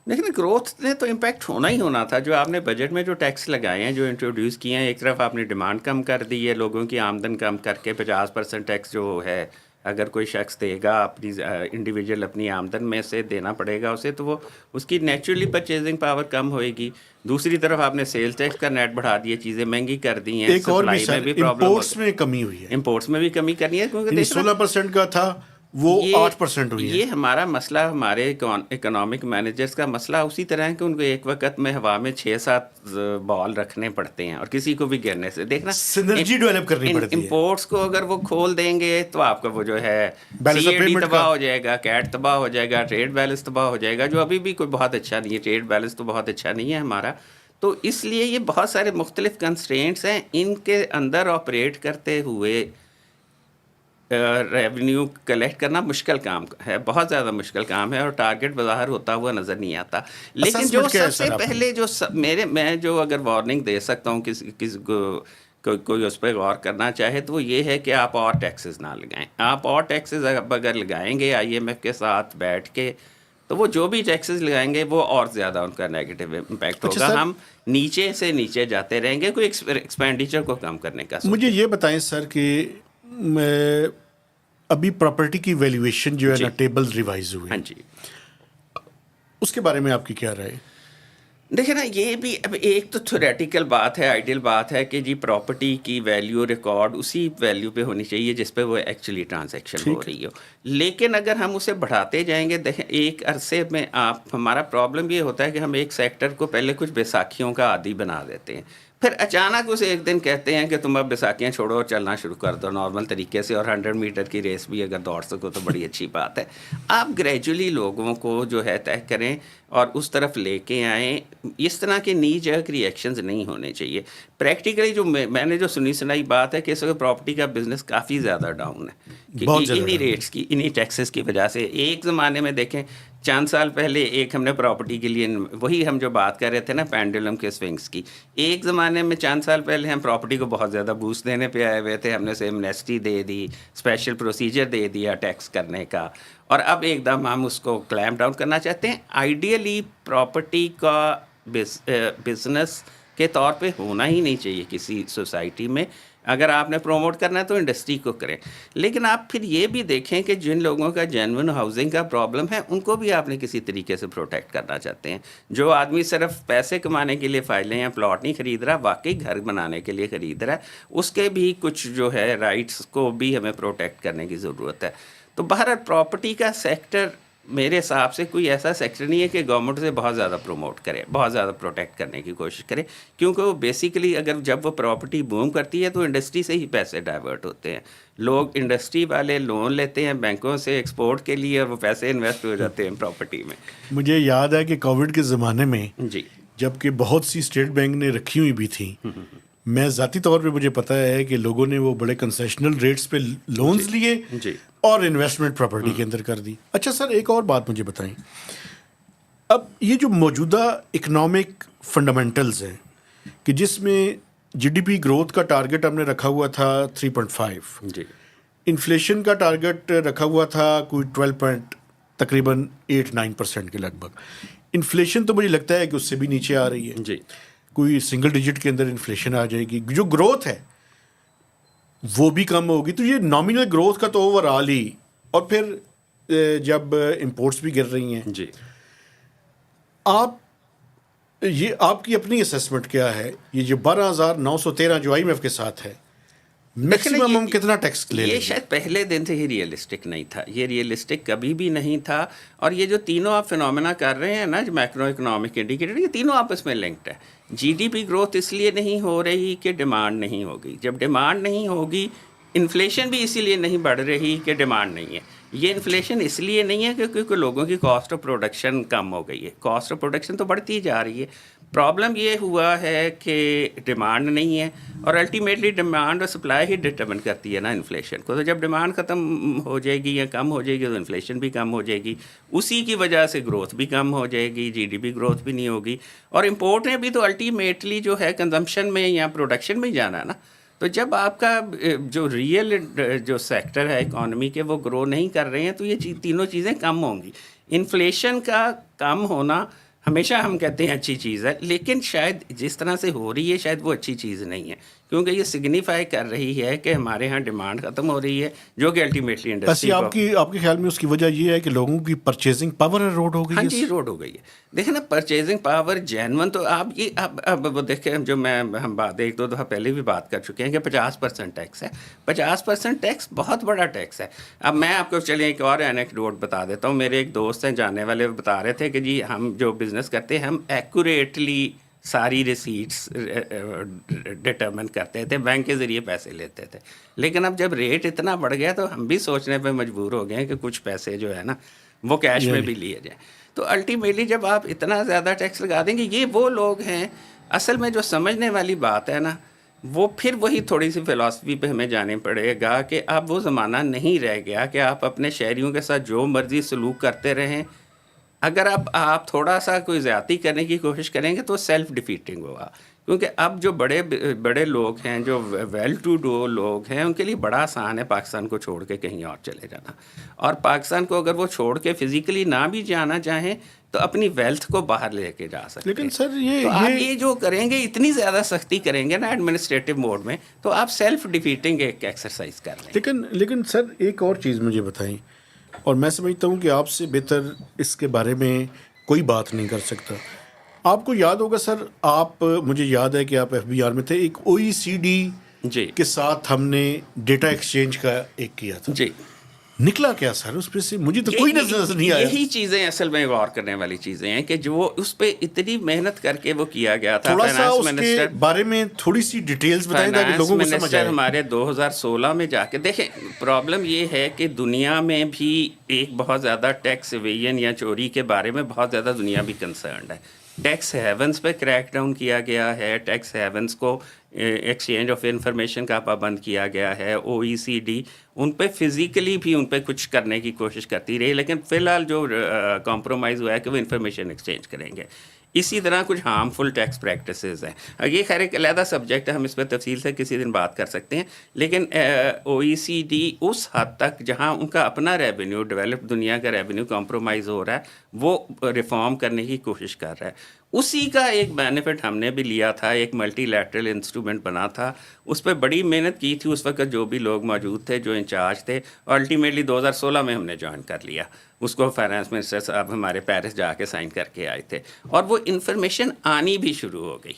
لیکن گروتھ نے تو امپیکٹ ہونا ہی ہونا تھا. جو آپ نے بجٹ میں جو ٹیکس لگائے ہیں, جو انٹروڈیوس کیے ہیں, ایک طرف آپ نے ڈیمانڈ کم کر دی ہے, لوگوں کی آمدن کم کر کے 50% ٹیکس جو ہے اگر کوئی شخص دے گا اپنی انڈیویجول اپنی آمدن میں سے دینا پڑے گا اسے, تو وہ اس کی نیچرلی پرچیزنگ پاور کم ہوئے گی. دوسری طرف آپ نے سیل ٹیکس کا نیٹ بڑھا دیا, چیزیں مہنگی کر دی ہیں. ایک اور بھی سر امپورٹس میں کمی ہوئی ہے, امپورٹس میں بھی کمی کرنی ہے کیونکہ 16% کا تھا وہ 8% ہوئی ہے. یہ ہمارا مسئلہ, ہمارے اکنامک مینیجرز کا مسئلہ اسی طرح ہے کہ ان کو ایک وقت میں ہوا میں 6-7 بال رکھنے پڑتے ہیں اور کسی کو بھی گرنے سے دیکھنا سنرجی ڈیولپ کرنی پڑتی ہے. امپورٹس کو اگر وہ کھول دیں گے تو آپ کا وہ جو ہے CAD تباہ ہو جائے گا, کیٹ تباہ ہو جائے گا, ٹریڈ بیلنس تباہ ہو جائے گا, جو ابھی بھی کوئی بہت اچھا نہیں ہے. ٹریڈ بیلنس تو بہت اچھا نہیں ہے ہمارا. تو اس لیے یہ بہت سارے مختلف کنسٹرینٹس ہیں, ان کے اندر آپریٹ کرتے ہوئے ریونیو کلیکٹ کرنا مشکل کام ہے, بہت زیادہ مشکل کام ہے, اور ٹارگٹ بظاہر ہوتا ہوا نظر نہیں آتا. لیکن جو سب سے پہلے جو میں جو اگر وارننگ دے سکتا ہوں کسی کو کوئی اس پہ غور کرنا چاہے تو وہ یہ ہے کہ آپ اور ٹیکسز نہ لگائیں. آپ اور ٹیکسز اگر لگائیں گے آئی ایم ایف کے ساتھ بیٹھ کے تو وہ جو بھی ٹیکسز لگائیں گے وہ اور زیادہ ان کا نیگیٹو امپیکٹ ہوگا. ہم نیچے سے نیچے جاتے رہیں گے کوئی ایکسپینڈیچر کو کم کرنے کا. مجھے یہ بتائیں سر کہ ابھی پراپرٹی کی ویلیویشن جو ہے نا ٹیبل ریوائز ہوئی, ہاں جی, اس کے بارے میں آپ کی کیا رائے؟ دیکھیں نا یہ بھی اب ایک تو تھیوریٹیکل بات ہے, آئیڈیل بات ہے کہ جی پراپرٹی کی ویلیو ریکارڈ اسی ویلیو پہ ہونی چاہیے جس پہ وہ ایکچولی ٹرانزیکشن ہو رہی ہو. لیکن اگر ہم اسے بڑھاتے جائیں گے, دیکھیں ایک عرصے میں ہمارا پرابلم یہ ہوتا ہے کہ ہم ایک سیکٹر کو پہلے کچھ بیساکھیوں کا عادی بنا دیتے ہیں, پھر اچانک اسے ایک دن کہتے ہیں کہ تم اب بیساکھیاں چھوڑو اور چلنا شروع کر دو نارمل طریقے سے, اور 100 میٹر کی ریس بھی اگر دوڑ سکو تو بڑی اچھی بات ہے. آپ گریجولی لوگوں کو جو ہے طے کریں اور اس طرف لے کے آئیں. اس طرح کے نی جرک ری ایکشنز نہیں ہونے چاہیے. پریکٹیکلی جو میں نے جو سنی سنائی بات ہے کہ اس وقت پراپرٹی کا بزنس کافی زیادہ ڈاؤن ہے انہی ریٹس کی, انہی ٹیکسز کی وجہ سے. ایک زمانے میں دیکھیں چند سال پہلے ایک ہم نے پراپرٹی کے لیے, وہی ہم جو بات کر رہے تھے نا پینڈولم کے سوئنگس کی, ایک زمانے میں چند سال پہلے ہم پراپرٹی کو بہت زیادہ بوسٹ دینے پہ آئے ہوئے تھے. ہم نے اسے ایمنیسٹی دے دی, اسپیشل پروسیجر دے دیا ٹیکس کرنے کا, اور اب ایک دم ہم اس کو کلیمپ ڈاؤن کرنا چاہتے ہیں. آئیڈیلی پراپرٹی کا بزنس کے طور پہ ہونا ہی نہیں چاہیے کسی سوسائٹی میں. اگر آپ نے پروموٹ کرنا ہے تو انڈسٹری کو کریں, لیکن آپ پھر یہ بھی دیکھیں کہ جن لوگوں کا جینون ہاؤسنگ کا پرابلم ہے ان کو بھی آپ نے کسی طریقے سے پروٹیکٹ کرنا چاہتے ہیں. جو آدمی صرف پیسے کمانے کے لیے فائلیں یا پلاٹ نہیں خرید رہا, واقعی گھر بنانے کے لیے خرید رہا ہے, اس کے بھی کچھ جو ہے رائٹس کو بھی ہمیں پروٹیکٹ کرنے کی ضرورت ہے. تو بہرحال پراپرٹی کا سیکٹر میرے حساب سے کوئی ایسا سیکٹر نہیں ہے کہ گورنمنٹ سے بہت زیادہ پروموٹ کرے, بہت زیادہ پروٹیکٹ کرنے کی کوشش کرے, کیونکہ وہ بیسیکلی اگر جب وہ پراپرٹی بوم کرتی ہے تو انڈسٹری سے ہی پیسے ڈائیورٹ ہوتے ہیں. لوگ انڈسٹری والے لون لیتے ہیں بینکوں سے ایکسپورٹ کے لیے, اور وہ پیسے انویسٹ ہو جاتے ہیں پراپرٹی میں. مجھے یاد ہے کہ کووڈ کے زمانے میں جی جب کہ بہت سی اسٹیٹ بینک نے رکھی ہوئی بھی تھیں, میں ذاتی طور پہ مجھے پتہ ہے کہ لوگوں نے وہ بڑے کنسیشنل ریٹس پہ لونز لیے اور انویسٹمنٹ پراپرٹی کے اندر کر دی. اچھا سر ایک اور بات مجھے بتائیں, اب یہ جو موجودہ اکنامک فنڈامنٹلز ہیں کہ جس میں جی ڈی پی گروتھ کا ٹارگٹ ہم نے رکھا ہوا تھا 3.5, جی, انفلیشن کا ٹارگٹ رکھا ہوا تھا کوئی 12 تقریباً 8-9% کے لگ بھگ, انفلیشن تو مجھے لگتا ہے کہ اس سے بھی نیچے آ رہی ہے. جی کوئی سنگل ڈیجٹ کے اندر انفلیشن آ جائے گی. جو گروتھ ہے وہ بھی کم ہوگی. تو یہ نامینل گروتھ کا تو اوور آل ہی, اور پھر جب امپورٹس بھی گر رہی ہیں, جی آپ کی اپنی اسیسمنٹ کیا ہے؟ یہ جو 12,913 جو آئی ایم ایف کے ساتھ ہے, میکسیمم ہم کتنا ٹیکس لے لیں یہ گے؟ شاید پہلے دن سے ہی ریئلسٹک نہیں تھا. یہ ریئلسٹک کبھی بھی نہیں تھا. اور یہ جو تینوں آپ فنومینا کر رہے ہیں نا, جو میکرو اکنامک انڈیکیٹر, یہ تینوں آپس میں لنکڈ ہے. جی ڈی پی گروتھ اس لیے نہیں ہو رہی کہ ڈیمانڈ نہیں ہوگی. جب ڈیمانڈ نہیں ہوگی, انفلیشن بھی اسی لیے نہیں بڑھ رہی کہ ڈیمانڈ نہیں ہے. یہ انفلیشن اس لیے نہیں ہے کیونکہ لوگوں کی کاسٹ آف پروڈکشن کم ہو گئی ہے. کاسٹ آف پروڈکشن تو بڑھتی جا رہی ہے. پرابلم یہ ہوا ہے کہ ڈیمانڈ نہیں ہے, اور الٹیمیٹلی ڈیمانڈ اور سپلائی ہی ڈٹرمن کرتی ہے نا انفلیشن کو. تو جب ڈیمانڈ ختم ہو جائے گی یا کم ہو جائے گی تو انفلیشن بھی کم ہو جائے گی. اسی کی وجہ سے گروتھ بھی کم ہو جائے گی, جی ڈی پی گروتھ بھی نہیں ہوگی. اور امپورٹ میں بھی تو الٹیمیٹلی جو ہے کنزمپشن میں یا پروڈکشن میں ہی جانا ہے نا. تو جب آپ کا جو ریئل جو سیکٹر ہے اکانومی کے وہ گرو نہیں کر رہے ہیں تو یہ تینوں چیزیں کم ہوں گی. انفلیشن کا کم ہونا ہمیشہ ہم کہتے ہیں اچھی چیز ہے, لیکن شاید جس طرح سے ہو رہی ہے شاید وہ اچھی چیز نہیں ہے, کیونکہ یہ سگنیفائی کر رہی ہے کہ ہمارے ہاں ڈیمانڈ ختم ہو رہی ہے, جو کہ الٹیمیٹلی انڈسٹری ایسے آپ کے خیال میں اس کی وجہ یہ ہے کہ لوگوں کی پرچیزنگ پاور اروڈ ہو گئی ہے؟ ہاں جی, روڈ ہو گئی ہے. دیکھیں نا, پرچیزنگ پاور جینون تو آپ یہ اب دیکھیں, جو ہم بات ایک دو دفعہ پہلے بھی بات کر چکے ہیں کہ 50% ٹیکس ہے. 50% ٹیکس بہت بڑا ٹیکس ہے. اب میں آپ کو چلیں ایک اور اینیکڈوٹ بتا دیتا ہوں. میرے ایک دوست ہیں جاننے والے, بتا رہے تھے کہ جی ہم جو بزنس کرتے ہیں ہم ایکوریٹلی ساری ریسیٹس ڈٹرمن کرتے تھے, بینک کے ذریعے پیسے لیتے تھے. لیکن اب جب ریٹ اتنا بڑھ گیا تو ہم بھی سوچنے پہ مجبور ہو گئے ہیں کہ کچھ پیسے جو ہے نا وہ کیش میں بھی لیے جائیں. تو الٹیمیٹلی جب آپ اتنا زیادہ ٹیکس لگا دیں گے, یہ وہ لوگ ہیں اصل میں جو سمجھنے والی بات ہے نا, وہ پھر وہی تھوڑی سی فلاسفی پہ ہمیں جانے پڑے گا کہ اب وہ زمانہ نہیں رہ گیا کہ آپ اپنے شہریوں کے ساتھ جو مرضی سلوک کرتے رہیں. اگر اب آپ تھوڑا سا کوئی زیادتی کرنے کی کوشش کریں گے تو سیلف ڈیفیٹنگ ہوگا. کیونکہ اب جو بڑے لوگ ہیں, جو ویل ٹو ڈو لوگ ہیں, ان کے لیے بڑا آسان ہے پاکستان کو چھوڑ کے کہیں اور چلے جانا. اور پاکستان کو اگر وہ چھوڑ کے فزیکلی نہ بھی جانا چاہیں تو اپنی ویلتھ کو باہر لے کے جا سکتے ہیں. لیکن سر تو آپ یہ جو کریں گے, اتنی زیادہ سختی کریں گے نا ایڈمنسٹریٹو موڈ میں, تو آپ سیلف ڈیفیٹنگ ایک ایکسرسائز کر لیں. لیکن سر ایک اور چیز مجھے بتائیں, اور میں سمجھتا ہوں کہ آپ سے بہتر اس کے بارے میں کوئی بات نہیں کر سکتا. آپ کو یاد ہوگا سر, مجھے یاد ہے کہ آپ ایف بی آر میں تھے, ایک OECD جی کے ساتھ ہم نے ڈیٹا ایکسچینج کا ایک کیا تھا. جی, نکلا کیا سر اس پہ سے؟ مجھے تو کوئی نظر نہیں آیا. یہی چیزیں اصل میں غور کرنے والی چیزیں ہیں کہ جو اس پہ اتنی محنت کر کے وہ کیا گیا تھا. تھوڑا سا اس کے بارے میں تھوڑی سی ڈیٹیلز بتائیں تاکہ لوگوں کو سمجھ آئے. ہمارے 2016 میں جا کے دیکھیں, پرابلم یہ ہے کہ دنیا میں بھی ایک بہت زیادہ ٹیکس ایویژن یا چوری کے بارے میں بہت زیادہ دنیا بھی کنسرنڈ ہے. ٹیکس ہیونس پہ کریک ڈاؤن کیا گیا ہے, ٹیکس ہیونس کو ایکسچینج آف انفارمیشن کا پابند کیا گیا ہے. OECD ان پہ فزیکلی بھی ان پہ کچھ کرنے کی کوشش کرتی رہی, لیکن فی الحال جو کمپرومائز ہوا ہے کہ وہ انفارمیشن ایکسچینج کریں گے. اسی طرح کچھ ہارمفل ٹیکس پریکٹسز ہیں. یہ خیر ایک علیحدہ سبجیکٹ ہے, ہم اس پہ تفصیل سے کسی دن بات کر سکتے ہیں. لیکن OECD اس حد تک جہاں ان کا اپنا ریونیو, ڈیولپڈ دنیا کا ریونیو کمپرومائز ہو رہا ہے, وہ ریفارم کرنے کی کوشش کر رہا ہے. اسی کا ایک بینیفٹ ہم نے بھی لیا تھا. ایک ملٹی لیٹرل انسٹرومنٹ بنا تھا, اس پہ بڑی محنت کی تھی اس وقت جو بھی لوگ موجود تھے, جو انچارج تھے, اور الٹیمیٹلی 2016 میں ہم نے جوائن کر لیا. اس کو فائنانس منسٹر صاحب ہمارے پیرس جا کے سائن کر کے آئے تھے, اور وہ انفارمیشن آنی بھی شروع ہو گئی.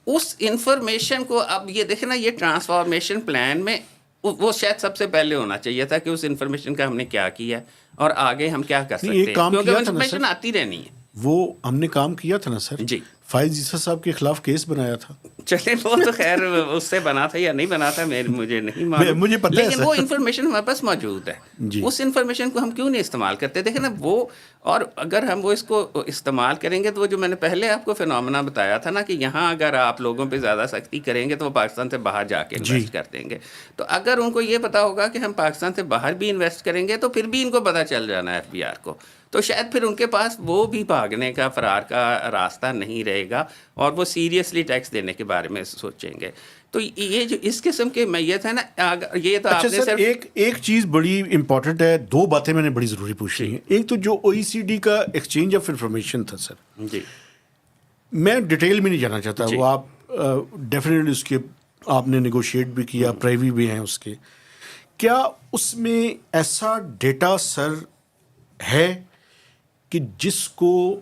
اس انفارمیشن کو اب یہ دیکھیں نا, یہ ٹرانسفارمیشن پلان میں وہ شاید سب سے پہلے ہونا چاہیے تھا کہ اس انفارمیشن کا ہم نے کیا کیا اور آگے ہم کیا کر سکتے ہیں, کیونکہ انفارمیشن آتی رہنی ہے. وہ ہم نے کام کیا تھا نا سر, جی, فائز عیسیٰ صاحب کے خلاف کیس بنایا تھا. چلیں وہ تو خیر اس سے بنا تھا یا نہیں بنا تھا مجھے نہیں معلوم, مجھے پتہ ہے, لیکن وہ انفارمیشن ہمارے پاس موجود ہے. اس انفارمیشن کو ہم کیوں نہیں استعمال کرتے؟ دیکھیں نا وہ, اور اگر ہم وہ اس کو استعمال کریں گے تو وہ جو میں نے پہلے آپ کو فینومینا بتایا تھا نا کہ یہاں اگر آپ لوگوں پہ زیادہ سختی کریں گے تو وہ پاکستان سے باہر جا کے انویسٹ کر دیں گے. تو اگر ان کو یہ پتا ہوگا کہ ہم پاکستان سے باہر بھی انویسٹ کریں گے تو پھر بھی ان کو پتہ چل جانا ہے FBR کو, تو شاید پھر ان کے پاس وہ بھی بھاگنے کا, فرار کا راستہ نہیں رہے گا, اور وہ سیریسلی ٹیکس دینے کے بارے میں سوچیں گے. تو یہ جو اس قسم کے میت ہے نا، یہ تو آپ اچھا نے سر، صرف ایک چیز بڑی امپورٹنٹ ہے، دو باتیں میں نے بڑی ضروری پوچھنی ہیں. ایک تو جو OECD کا ایکسچینج آف انفارمیشن تھا سر، جی میں ڈیٹیل میں نہیں جانا چاہتا، جی وہ آپ ڈیفینیٹلی اس کے آپ نے نیگوشیٹ بھی کیا، پرائیوی بھی ہیں اس کے. کیا اس میں ایسا ڈیٹا سر ہے کہ جس کو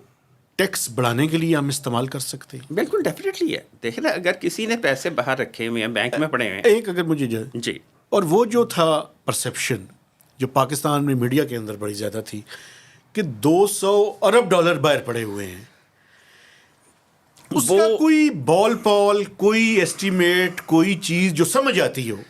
ٹیکس بڑھانے کے لیے ہم استعمال کر سکتے ہیں؟ بالکل ڈیفینیٹلی ہے. دیکھیں نا، اگر کسی نے پیسے باہر رکھے ہوئے ہیں، بینک میں پڑے ہوئے ہیں. ایک اگر مجھے جائے، جی اور وہ جو تھا پرسیپشن جو پاکستان میں میڈیا کے اندر بڑی زیادہ تھی کہ $200 ارب باہر پڑے ہوئے ہیں، اس کا کوئی بال کوئی ایسٹیمیٹ، کوئی چیز جو سمجھ آتی ہو؟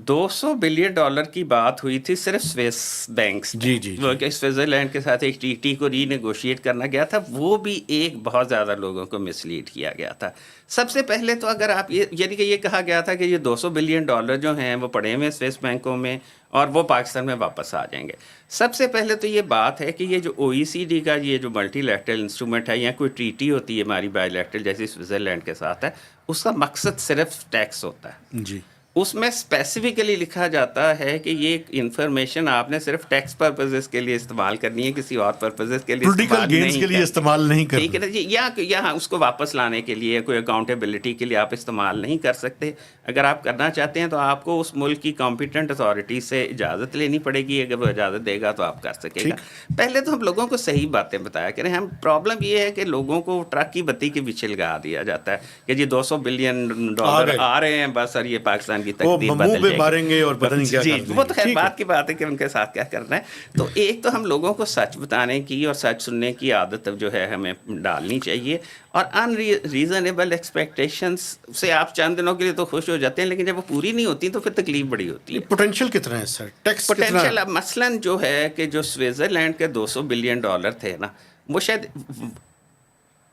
$200 بلین کی بات ہوئی تھی صرف سوئس بینکس میں. جی وہ کہ سوئٹزرلینڈ کے ساتھ ایک ٹی کو ری نیگوشیٹ کرنا گیا تھا، وہ بھی ایک بہت زیادہ لوگوں کو مس لیڈ کیا گیا تھا. سب سے پہلے تو اگر آپ یعنی کہ یہ کہا گیا تھا کہ یہ $200 بلین جو ہیں وہ پڑے ہوئے سوئس بینکوں میں اور وہ پاکستان میں واپس آ جائیں گے. سب سے پہلے تو یہ بات ہے کہ یہ جو OECD کا یہ جو ملٹی لیٹرل انسٹرومنٹ ہے یا کوئی ٹریٹی ہوتی ہے ہماری بائی لیٹرل جیسے سوئٹزرلینڈ کے ساتھ ہے، اس کا مقصد صرف ٹیکس ہوتا ہے. جی، اس میں اسپیسیفکلی لکھا جاتا ہے کہ یہ انفارمیشن آپ نے صرف ٹیکس پرپزز کے لیے استعمال کرنی ہے، کسی اور پرپزز کے لیے پولیٹیکل گینز کے لیے استعمال نہیں کرنا. ٹھیک ہے نا جی. یا اس کو واپس لانے کے لیے کوئی اکاؤنٹیبلٹی کے لیے آپ استعمال نہیں کر سکتے. اگر آپ کرنا چاہتے ہیں تو آپ کو اس ملک کی کمپیٹنٹ اتھارٹی سے اجازت لینی پڑے گی. اگر وہ اجازت دے گا تو آپ کر سکے گا. پہلے تو ہم لوگوں کو صحیح باتیں بتایا کریں. ہم پرابلم یہ ہے کہ لوگوں کو ٹرک کی بتی کے پیچھے لگا دیا جاتا ہے کہ جی $200 بلین آ رہے ہیں بس، اور یہ پاکستان کی تقدیر بدل جائے گی. ماریں گے اور پتہ نہیں کیا جی کر دیں وہ تو گے. خیر بات کی بات ہے کہ ان کے ساتھ کیا کرنا ہے. تو ایک تو ہم لوگوں کو سچ بتانے کی اور سچ سننے کی عادت جو ہے ہمیں ڈالنی چاہیے. اور ان ریزنیبل ایکسپیکٹیشنس سے آپ چند دنوں کے لیے تو خوش ہو جاتے ہیں، لیکن جب وہ پوری نہیں ہوتی تو پھر تکلیف بڑی ہوتی ہے. پوٹینشیل کتنا ہے سر؟ ٹیکس پوٹینشیل اب مثلاً جو ہے کہ جو سوئٹزرلینڈ کے $200 بلین تھے نا، وہ شاید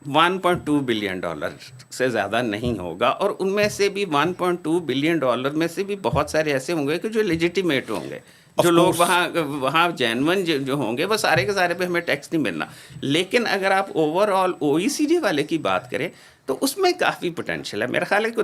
$1.2 بلین سے زیادہ نہیں ہوگا. اور ان میں سے بھی $1.2 بلین میں سے بھی بہت سارے ایسے ہوں گے کہ جو لیجیٹیمیٹ ہوں گے، جو لوگ وہاں جینون جو ہوں گے، وہ سارے کے سارے پہ ہمیں ٹیکس نہیں ملنا. لیکن اگر آپ اوور آل OECD والے کی بات کریں تو اس میں کافی پوٹینشیل ہے. میرا خیال ہے کہ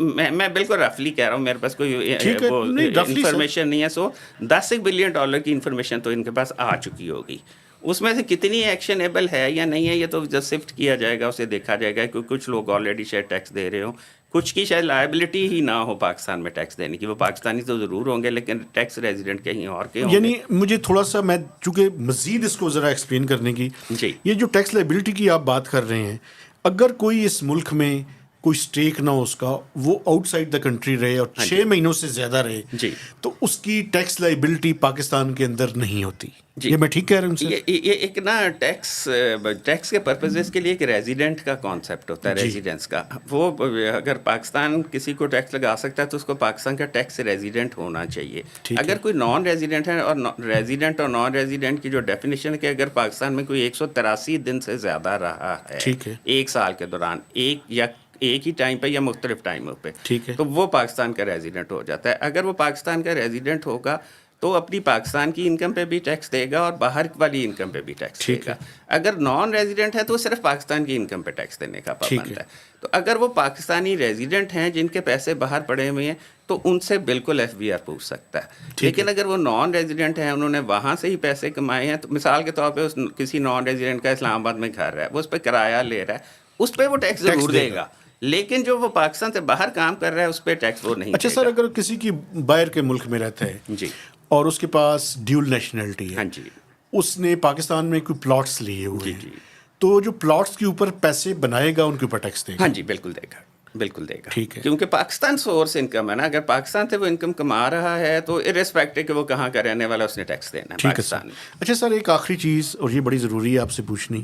میں بالکل رفلی کہہ رہا ہوں، میرے پاس کوئی وہ انفارمیشن نہیں ہے. سو $10 بلین کی انفارمیشن تو ان کے پاس آ چکی ہوگی. اس میں سے کتنی ایکشنیبل ہے یا نہیں ہے یہ تو جب شفٹ کیا جائے گا، اسے دیکھا جائے گا. کیونکہ کچھ لوگ آلریڈی شاید ٹیکس دے رہے ہوں، کچھ کی شاید لائبلٹی ہی نہ ہو پاکستان میں ٹیکس دینے کی. وہ پاکستانی تو ضرور ہوں گے لیکن ٹیکس ریزیڈنٹ کہیں اور کے ہوں گے. یعنی مجھے تھوڑا سا، میں چونکہ مزید اس کو ذرا ایکسپلین کرنے کی، جی یہ جو ٹیکس لائبلٹی کی آپ بات کر رہے ہیں، اگر کوئی اس ملک میں کوئی اسٹیک نہ ہو اس کا، وہ آؤٹ سائڈ دا کنٹری رہے اور 6 مہینوں سے زیادہ رہے، جی تو اس کی ٹیکس لائبلٹی پاکستان کے اندر نہیں ہوتی. جی یہ میں ٹھیک کہہ رہا ہوں سر؟ یہ ایک نا ٹیکس کے پرپزز کے لیے ایک ریزیڈنٹ کا کانسیپٹ ہوتا ہے، ریزیڈنس کا. وہ اگر پاکستان کسی کو ٹیکس لگا سکتا ہے تو اس کو پاکستان کا ٹیکس ریزیڈنٹ ہونا چاہیے. اگر کوئی نان ریزیڈنٹ ہے، اور ریزیڈنٹ اور نان ریزیڈنٹ کی جو ڈیفینیشن ہے کہ اگر پاکستان میں کوئی 183 دن سے زیادہ رہا ہے ایک سال کے دوران، ایک ہی ٹائم پہ یا مختلف ٹائموں پہ، تو وہ پاکستان کا ریزیڈنٹ ہو جاتا ہے. اگر وہ پاکستان کا ریزیڈنٹ ہوگا تو اپنی پاکستان کی انکم پہ بھی ٹیکس دے گا اور باہر والی انکم پہ بھی ٹیکس دے گا. اگر نان ریزیڈنٹ ہے تو وہ صرف پاکستان کی انکم پہ ٹیکس دینے کا پابند ہے. تو اگر وہ پاکستانی ریزیڈنٹ ہیں جن کے پیسے باہر پڑے ہوئے ہیں تو ان سے بالکل FBR پوچھ سکتا ہے. لیکن اگر وہ نان ریزیڈنٹ ہیں، انہوں نے وہاں سے ہی پیسے کمائے ہیں، تو مثال کے طور پہ کسی نان ریزیڈنٹ کا اسلام آباد میں گھر ہے، وہ اس پہ کرایہ لے رہا ہے، اس پہ وہ ٹیکس ضرور دے گا. لیکن جو وہ پاکستان سے باہر کام کر رہا ہے اس پہ ٹیکس وہ نہیں. اچھا سر، اگر کسی کی باہر کے ملک میں رہتا ہے جی اور اس کے پاس ڈیول نیشنلٹی ہے، ہاں جی، اس نے پاکستان میں کوئی پلاٹس لیے ہوئے ہیں، جی تو جو پلاٹس کے اوپر پیسے بنائے گا ان کے اوپر ٹیکس دے گا؟ ہاں جی بالکل دے گا، بالکل دے گا. ٹھیک ہے، کیونکہ پاکستان سورس انکم ہے نا. اگر پاکستان سے وہ انکم کما رہا ہے تو ارسپیکٹو کہ وہ کہاں کا رہنے والا، اس نے ٹیکس دینا ہے پاکستان میں. اچھا سر، ایک آخری چیز اور یہ بڑی ضروری ہے آپ سے پوچھنی،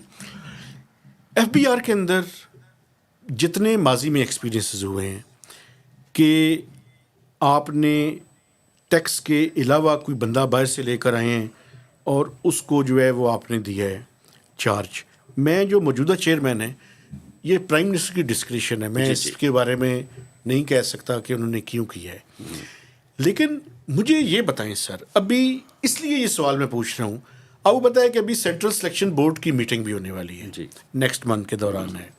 FBR کے اندر جتنے ماضی میں ایکسپیرینسز ہوئے ہیں کہ آپ نے ٹیکس کے علاوہ کوئی بندہ باہر سے لے کر آئے ہیں اور اس کو جو ہے وہ آپ نے دیا ہے چارج. میں جو موجودہ چیئرمین ہے، یہ پرائم منسٹر کی ڈسکریشن ہے، میں اس کے بارے میں نہیں کہہ سکتا کہ انہوں نے کیوں کیا ہے. لیکن مجھے یہ بتائیں سر، ابھی اس لیے یہ سوال میں پوچھ رہا ہوں، آپ کو پتہ ہے کہ ابھی سینٹرل سلیکشن بورڈ کی میٹنگ بھی ہونے والی ہے، نیکسٹ منتھ کے دوران ہے.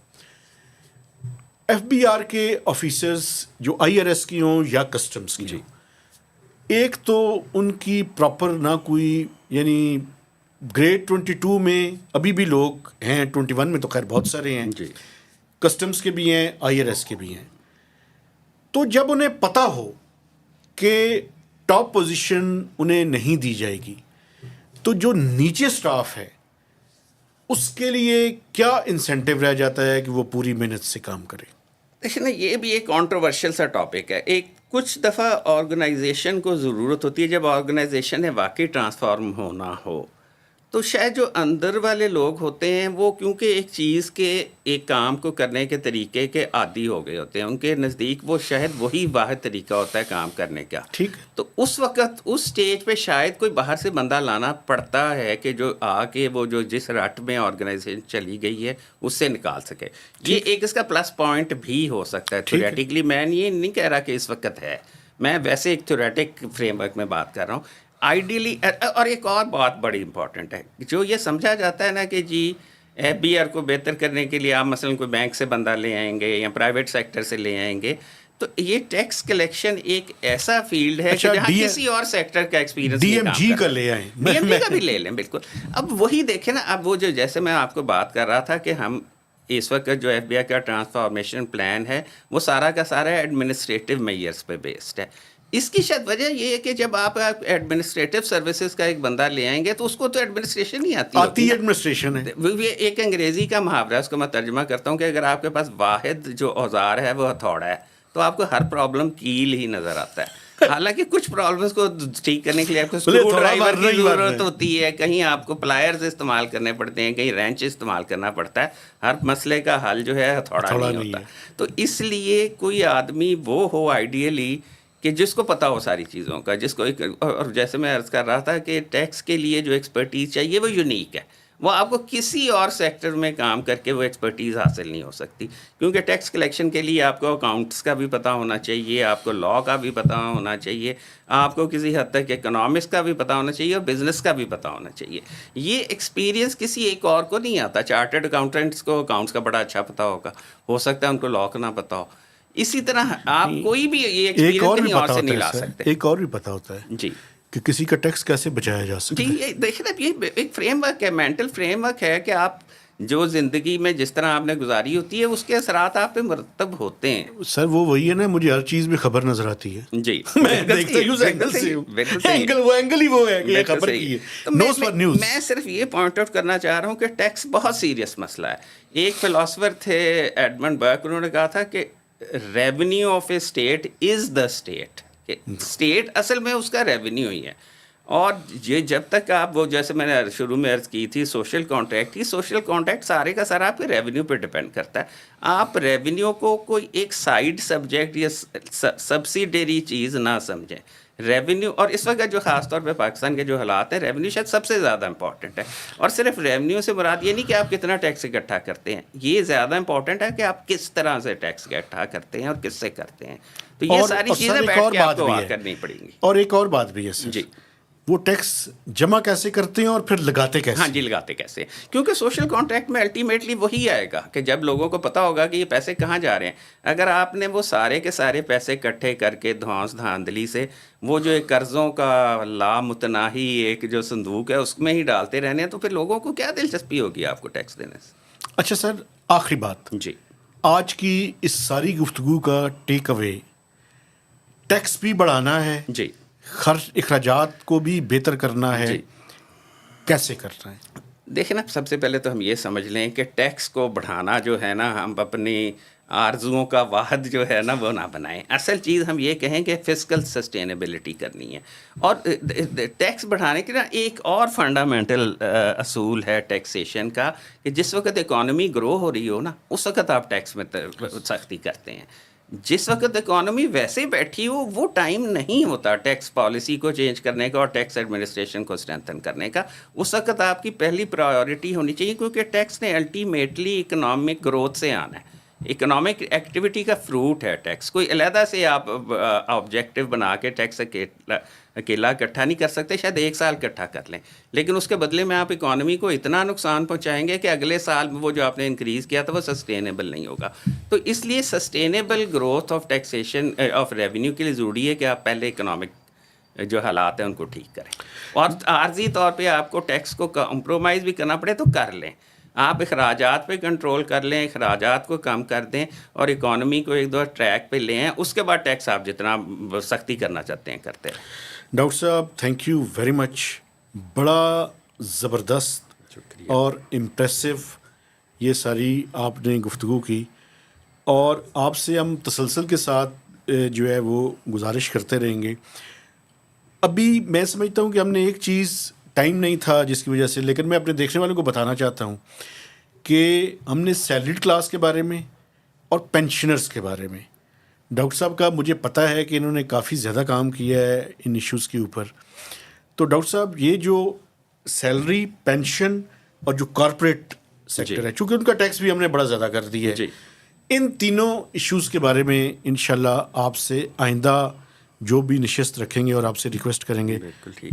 ایف بی آر کے آفیسرز جو آئی آر ایس کی ہوں یا کسٹمز کی ہوں, ایک تو ان کی پراپر نہ کوئی, یعنی گریڈ 22 میں ابھی بھی لوگ ہیں, 21 میں تو خیر بہت سارے ہیں, جی کسٹمز کے بھی ہیں, آئی آر ایس کے بھی ہیں. تو جب انہیں پتہ ہو کہ ٹاپ پوزیشن انہیں نہیں دی جائے گی, تو جو نیچے سٹاف ہے اس کے لیے کیا انسینٹیو رہ جاتا ہے کہ وہ پوری محنت سے کام کرے؟ دیکھیں نا, یہ بھی ایک کانٹروورشل سا ٹاپک ہے. ایک کچھ دفعہ آرگنائزیشن کو ضرورت ہوتی ہے, جب آرگنائزیشن نے واقعی ٹرانسفارم ہونا ہو, تو شاید جو اندر والے لوگ ہوتے ہیں وہ کیونکہ ایک چیز کے ایک کام کو کرنے کے طریقے کے عادی ہو گئے ہوتے ہیں, ان کے نزدیک وہ شاید وہی واحد طریقہ ہوتا ہے کام کرنے کا. ٹھیک. تو اس وقت اس سٹیج پہ شاید کوئی باہر سے بندہ لانا پڑتا ہے کہ جو آ کے وہ جو جس رٹ میں آرگنائزیشن چلی گئی ہے اس سے نکال سکے. یہ ایک اس کا پلس پوائنٹ بھی ہو سکتا ہے تھیوریٹکلی. میں یہ نہیں کہہ رہا کہ اس وقت ہے, میں ویسے ایک تھیوریٹک فریم ورک میں بات کر رہا ہوں. آئیڈیلی, اور ایک اور بات بڑی امپورٹنٹ ہے, جو یہ سمجھا جاتا ہے نا کہ جی ایف بی آر کو بہتر کرنے کے لیے آپ مثلاً کوئی بینک سے بندہ لے آئیں گے یا پرائیویٹ سیکٹر سے لے آئیں گے, تو یہ ٹیکس کلیکشن ایک ایسا فیلڈ ہے کہ جہاں کسی اور سیکٹر کا ایکسپیرینس ڈی ایم جی کا لے آئیں, ڈی ایم جی کا بھی لے لیں. بالکل. اب وہی دیکھیں نا, اب وہ جو جیسے میں آپ کو بات کر رہا تھا کہ ہم اس وقت جو ایف بی آئی کا ٹرانسفارمیشن پلان ہے وہ سارا کا سارا ایڈمنسٹریٹو میئرس پہ بیسڈ ہے. اس کی شاید وجہ یہ ہے کہ جب آپ ایڈمنسٹریٹو سروسز کا ایک بندہ لے آئیں گے تو اس کو تو ایڈمنسٹریشن ہی آتی ایڈمنسٹریشن ہے. ایک انگریزی کا محاورہ ہے, اس کو میں ترجمہ کرتا ہوں کہ اگر آپ کے پاس واحد جو اوزار ہے وہ ہتھوڑا ہے تو آپ کو ہر پرابلم کیل ہی نظر آتا ہے. حالانکہ کچھ پرابلمس کو ٹھیک کرنے کے لیے آپ کو اسکرو ڈرائیور کی ضرورت ہوتی ہے, کہیں آپ کو پلائرز استعمال کرنے پڑتے ہیں, کہیں رینچ استعمال کرنا پڑتا ہے. ہر مسئلے کا حل جو ہے ہتھوڑا نہیں ہوتا. تو اس لیے کوئی آدمی وہ ہو آئیڈیلی کہ جس کو پتہ ہو ساری چیزوں کا, جس کو اور جیسے میں عرض کر رہا تھا کہ ٹیکس کے لیے جو ایکسپرٹیز چاہیے وہ یونیک ہے, وہ آپ کو کسی اور سیکٹر میں کام کر کے وہ ایکسپرٹیز حاصل نہیں ہو سکتی. کیونکہ ٹیکس کلیکشن کے لیے آپ کو اکاؤنٹس کا بھی پتہ ہونا چاہیے, آپ کو لاء کا بھی پتہ ہونا چاہیے, آپ کو کسی حد تک اکنامکس کا بھی پتہ ہونا چاہیے اور بزنس کا بھی پتہ ہونا چاہیے. یہ ایکسپیرینس کسی ایک اور کو نہیں آتا. چارٹرڈ اکاؤنٹنٹس کو اکاؤنٹس کا بڑا اچھا پتہ ہوگا, ہو سکتا ہے ان کو لاء کا نہ پتہ ہو. اسی طرح آپ کوئی بھی یہ ایکسپیرینس کہیں اور سے نہیں لا سکتے. ایک اور بھی پتہ ہوتا ہے جی کہ کسی کا ٹیکس کیسے بچایا جا سکتا ہے. جی یہ دیکھیں نا, یہ ایک فریم ورک ہے, مینٹل فریم ورک ہے کہ آپ جو زندگی میں جس طرح آپ نے گزاری ہوتی ہے اس کے اثرات آپ پہ مرتب ہوتے ہیں. سر وہ ہے نا, مجھے ہر چیز میں خبر نظر آتی ہے. جی میں دیکھتا ہوں اس اینگل سے, وہ اینگل ہی وہ ہے کہ یہ خبر کی ہے, نیوز فار نیوز. میں صرف یہ پوائنٹ آؤٹ کرنا چاہ رہا ہوں کہ ٹیکس بہت سیریس مسئلہ ہے. ایک فلاسفر تھے ایڈمنڈ برک, انہوں نے کہا تھا کہ revenue of a state is the state. State اصل میں اس کا ریونیو ہی ہے. اور یہ جب تک آپ وہ جیسے میں نے شروع میں عرض کی تھی سوشل کانٹریکٹ, یہ سوشل کانٹریکٹ سارے کا سارا آپ کے ریونیو پہ ڈپینڈ کرتا ہے. آپ ریونیو کو کوئی ایک سائیڈ سبجیکٹ یا سبسیڈری چیز نہ سمجھیں. ریونیو, اور اس وقت جو خاص طور پہ پاکستان کے جو حالات ہیں, ریونیو شاید سب سے زیادہ امپورٹنٹ ہے. اور صرف ریونیو سے مراد یہ نہیں کہ آپ کتنا ٹیکس اکٹھا کرتے ہیں, یہ زیادہ امپورٹنٹ ہے کہ آپ کس طرح سے ٹیکس اکٹھا کرتے ہیں اور کس سے کرتے ہیں. تو یہ ساری چیزیں بیٹھ کے آپ کو بات کرنی پڑیں گی. اور ایک اور بات بھی ہے سر, جی وہ ٹیکس جمع کیسے کرتے ہیں اور پھر لگاتے کیسے؟ ہاں جی, لگاتے کیسے, کیونکہ سوشل کانٹریکٹ میں الٹیمیٹلی وہی آئے گا کہ جب لوگوں کو پتہ ہوگا کہ یہ پیسے کہاں جا رہے ہیں. اگر آپ نے وہ سارے کے سارے پیسے اکٹھے کر کے دھانس دھاندلی سے وہ جو ایک قرضوں کا لامتناہی ایک جو صندوق ہے اس میں ہی ڈالتے رہنے ہیں, تو پھر لوگوں کو کیا دلچسپی ہوگی آپ کو ٹیکس دینے سے. اچھا سر, آخری بات, جی آج کی اس ساری گفتگو کا ٹیک اوے, ٹیکس بھی بڑھانا ہے, جی خرچ اخراجات کو بھی بہتر کرنا ہے, جی. کیسے کرنا ہے؟ دیکھیں نا, سب سے پہلے تو ہم یہ سمجھ لیں کہ ٹیکس کو بڑھانا جو ہے نا, ہم اپنی آرزوؤں کا واحد جو ہے نا وہ نہ بنائیں. اصل چیز ہم یہ کہیں کہ فسکل سسٹینیبلٹی کرنی ہے. اور ٹیکس بڑھانے کے نا ایک اور فنڈامنٹل اصول ہے ٹیکسیشن کا, کہ جس وقت اکانومی گرو ہو رہی ہو نا اس وقت آپ ٹیکس میں سختی کرتے ہیں. جس وقت اکانومی ویسے بیٹھی ہو وہ ٹائم نہیں ہوتا ٹیکس پالیسی کو چینج کرنے کا اور ٹیکس ایڈمنسٹریشن کو اسٹرینتھن کرنے کا. اس وقت آپ کی پہلی پرائیورٹی ہونی چاہیے, کیونکہ ٹیکس نے الٹیمیٹلی اکنامک گروتھ سے آنا ہے. اکنامک ایکٹیویٹی کا فروٹ ہے ٹیکس. کوئی علیحدہ سے آپ آبجیکٹو بنا کے ٹیکس اکیلا اکٹھا نہیں کر سکتے. شاید 1 سال اکٹھا کر لیں, لیکن اس کے بدلے میں آپ اکانومی کو اتنا نقصان پہنچائیں گے کہ اگلے سال وہ جو آپ نے انکریز کیا تھا وہ سسٹینیبل نہیں ہوگا. تو اس لیے sustainable growth of taxation of revenue کے لیے ضروری ہے کہ آپ پہلے اکنامک جو حالات ہیں ان کو ٹھیک کریں, اور عارضی طور پہ آپ کو ٹیکس کو کمپرومائز بھی کرنا پڑے تو کر لیں. آپ اخراجات پہ کنٹرول کر لیں, اخراجات کو کم کر دیں اور اکانومی کو ایک دو ٹریک پہ لے آئیں. اس کے بعد ٹیکس آپ جتنا سختی کرنا چاہتے ہیں کرتے ہیں. ڈاکٹر صاحب تھینک یو ویری مچ. بڑا زبردست اور امپریسو یہ ساری آپ نے گفتگو کی, اور آپ سے ہم تسلسل کے ساتھ جو ہے وہ گزارش کرتے رہیں گے. ابھی میں سمجھتا ہوں کہ ہم نے ایک چیز ٹائم نہیں تھا جس کی وجہ سے, لیکن میں اپنے دیکھنے والوں کو بتانا چاہتا ہوں کہ ہم نے سیلریڈ کلاس کے بارے میں اور پینشنرز کے بارے میں, ڈاکٹر صاحب کا مجھے پتہ ہے کہ انہوں نے کافی زیادہ کام کیا ہے ان ایشوز کے اوپر. تو ڈاکٹر صاحب یہ جو سیلری, پینشن اور جو کارپوریٹ سیکٹر ہے, چونکہ ان کا ٹیکس بھی ہم نے بڑا زیادہ کر دیا ہے, ان تینوں ایشوز کے بارے میں انشاءاللہ آپ سے آئندہ جو بھی نشست رکھیں گے اور آپ سے ریکویسٹ کریں گے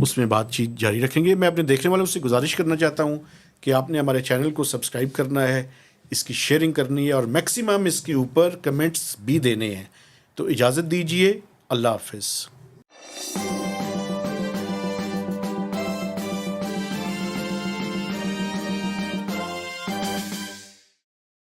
اس میں بات چیت جاری رکھیں گے. میں اپنے دیکھنے والوں سے گزارش کرنا چاہتا ہوں کہ آپ نے ہمارے چینل کو سبسکرائب کرنا ہے, اس کی شیئرنگ کرنی ہے اور میکسیمم اس کے اوپر کمنٹس بھی دینے ہیں. تو اجازت دیجیے, اللہ حافظ.